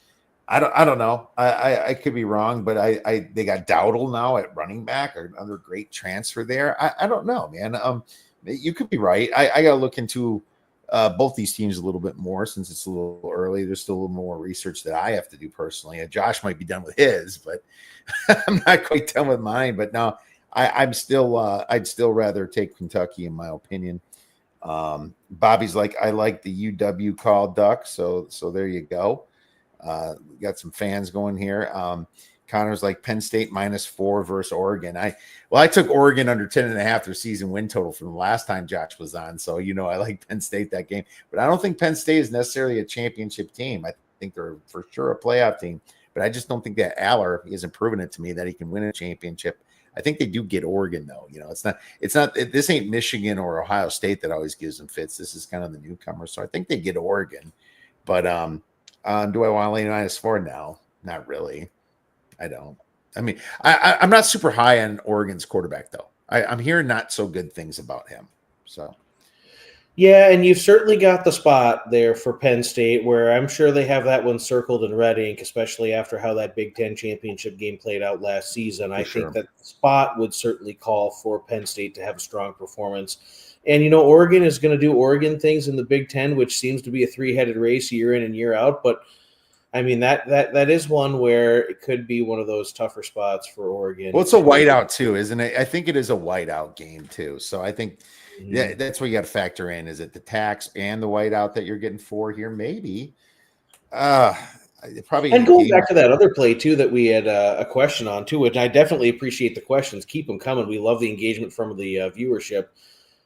I don't know. I could be wrong, but they got Dowdle now at running back, or another great transfer there. I don't know, man. You could be right. I got to look into both these teams a little bit more since it's a little early. There's still a little more research that I have to do personally. Josh might be done with his, but I'm not quite done with mine. But no, I'd still rather take Kentucky, in my opinion. Bobby's like, I like the UW call Duck, so there you go. We got some fans going here. Connor's like Penn State -4 versus Oregon. I took Oregon under 10.5 their season win total from the last time Josh was on. So, I like Penn State that game, but I don't think Penn State is necessarily a championship team. I think they're for sure a playoff team, but I just don't think that Aller isn't proving it to me that he can win a championship. I think they do get Oregon though. This ain't Michigan or Ohio State that always gives them fits. This is kind of the newcomer. So I think they get Oregon, but, do I want to lay -4 now? Not really. I don't. I mean, I'm not super high on Oregon's quarterback, though. I'm hearing not so good things about him. So, yeah, and you've certainly got the spot there for Penn State, where I'm sure they have that one circled in red ink, especially after how that Big Ten championship game played out last season. I think that spot would certainly call for Penn State to have a strong performance. And, Oregon is going to do Oregon things in the Big Ten, which seems to be a three-headed race year in and year out. But, I mean, that is one where it could be one of those tougher spots for Oregon. Well, it's a whiteout too, isn't it? I think it is a whiteout game too. So I think that's what you got to factor in. Is it the tax and the whiteout that you're getting for here? Maybe. Probably. And going back to that other play too that we had a question on too, which I definitely appreciate the questions. Keep them coming. We love the engagement from the viewership.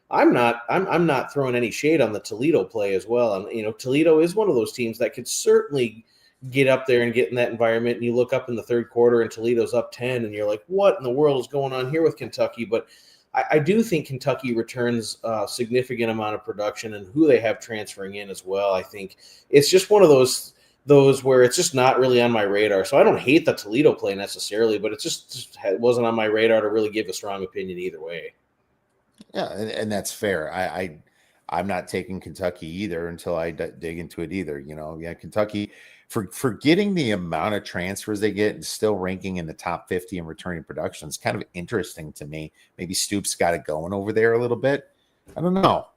I'm not throwing any shade on the Toledo play as well. And Toledo is one of those teams that could certainly get up there and get in that environment. And you look up in the third quarter and Toledo's up 10 and you're like, what in the world is going on here with Kentucky? But I do think Kentucky returns a significant amount of production and who they have transferring in as well. I think it's just one of those where it's just not really on my radar. So I don't hate the Toledo play necessarily, but it wasn't on my radar to really give a strong opinion either way. Yeah, and that's fair. I'm not taking Kentucky either until I dig into it either. Kentucky, for getting the amount of transfers they get and still ranking in the top 50 in returning production, it's kind of interesting to me. Maybe Stoops got it going over there a little bit. I don't know.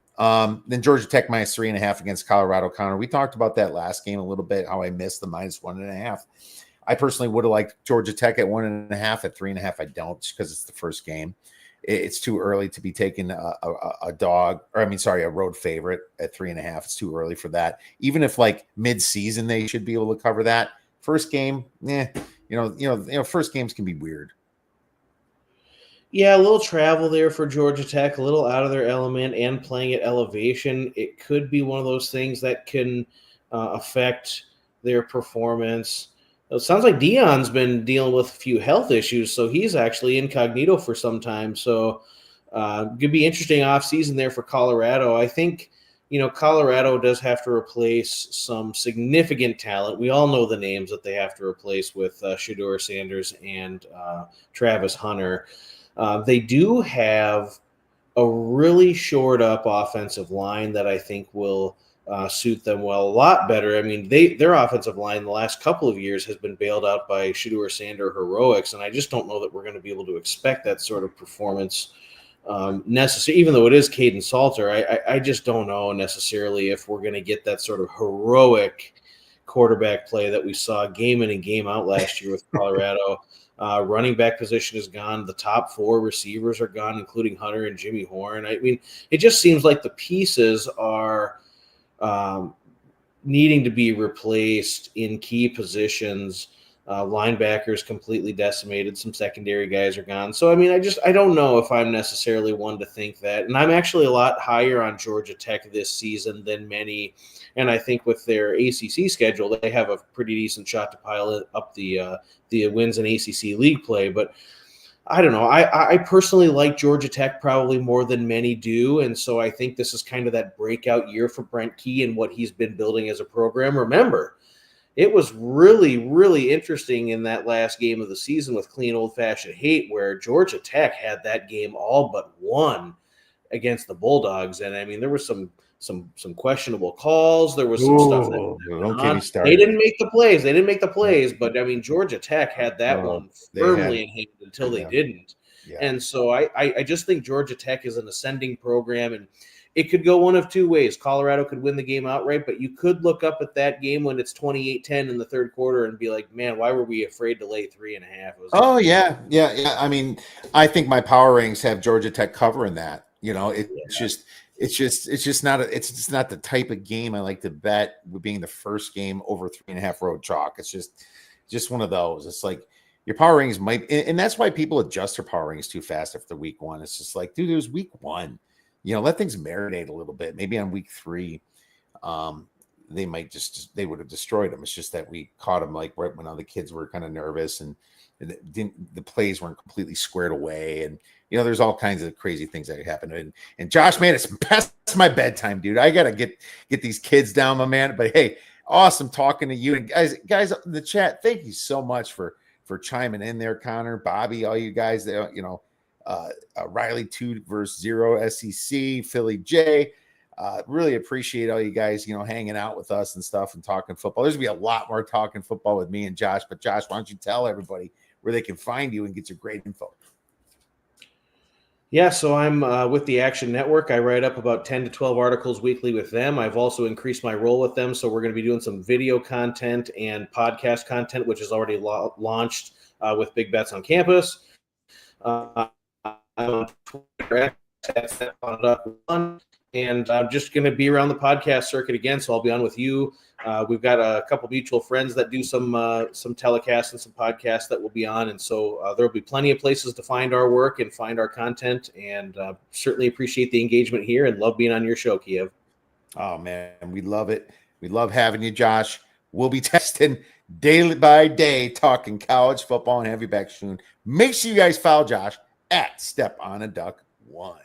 Then Georgia Tech -3.5 against Colorado. Connor, we talked about that last game a little bit, how I missed the -1.5. I personally would have liked Georgia Tech at 1.5. At 3.5, I don't, just because it's the first game. It's too early to be taking a road favorite at 3.5. It's too early for that. Even if like mid-season they should be able to cover that. First game, first games can be weird. Yeah, a little travel there for Georgia Tech, a little out of their element and playing at elevation. It could be one of those things that can affect their performance. It sounds like Dion's been dealing with a few health issues, so he's actually incognito for some time. So could be interesting offseason there for Colorado. I think, Colorado does have to replace some significant talent. We all know the names that they have to replace with Shedeur Sanders and Travis Hunter. They do have a really shored up offensive line that I think will suit them well, a lot better. I mean, their offensive line the last couple of years has been bailed out by Shedeur Sanders heroics, and I just don't know that we're going to be able to expect that sort of performance necessary. Even though it is Caden Salter, I just don't know necessarily if we're going to get that sort of heroic quarterback play that we saw game in and game out last year with Colorado. Running back position is gone. The top 4 receivers are gone, including Hunter and Jimmy Horn. I mean, it just seems like the pieces are needing to be replaced in key positions Linebackers completely decimated. Some secondary guys are gone. So, I mean, I don't know if I'm necessarily one to think that. And I'm actually a lot higher on Georgia Tech this season than many. And I think with their ACC schedule, they have a pretty decent shot to pile up the wins in ACC league play. But I don't know. I personally like Georgia Tech probably more than many do. And so I think this is kind of that breakout year for Brent Key and what he's been building as a program. Remember, it was really, really interesting in that last game of the season with Clean Old Fashioned Hate, where Georgia Tech had that game all but won against the Bulldogs. And I mean, there was some questionable calls. There was some stuff that don't get me started. They didn't make the plays. They didn't make the plays, but I mean, Georgia Tech had that one firmly in hand until they didn't. Yeah. And so I just think Georgia Tech is an ascending program, and it could go one of two ways. Colorado could win the game outright, but you could look up at that game when it's 28-10 in the third quarter and be like, man, why were we afraid to lay 3.5? Yeah. I mean, I think my power rings have Georgia Tech covering that. It's just not the type of game I like to bet with being the first game over 3.5 road chalk. It's just one of those. It's like your power rings might, and that's why people adjust their power rings too fast after week one. It's just like, dude, it was week one. Let things marinate a little bit. Maybe on week 3, they would have destroyed them. It's just that we caught them like right when all the kids were kind of nervous and the plays weren't completely squared away. And, there's all kinds of crazy things that happen. And Josh, man, it's past my bedtime, dude. I got to get these kids down, my man. But hey, awesome talking to you. And guys in the chat, thank you so much for chiming in there, Connor, Bobby, all you guys there, Riley 2 versus 0 SEC, Philly J. Really appreciate all you guys, hanging out with us and stuff and talking football. There's gonna be a lot more talking football with me and Josh. But Josh, why don't you tell everybody where they can find you and get your great info? Yeah, so I'm with the Action Network. I write up about 10 to 12 articles weekly with them. I've also increased my role with them, so we're going to be doing some video content and podcast content, which is already launched with Big Bets on Campus. I'm on Twitter and I'm just going to be around the podcast circuit again, so I'll be on with you. We've got a couple mutual friends that do some telecasts and some podcasts that will be on, and so there will be plenty of places to find our work and find our content, and certainly appreciate the engagement here and love being on your show, Kiev. Oh, man, we love it. We love having you, Josh. We'll be testing daily by day, talking college football and heavy back soon. Make sure you guys follow Josh at Step on a Duck 1.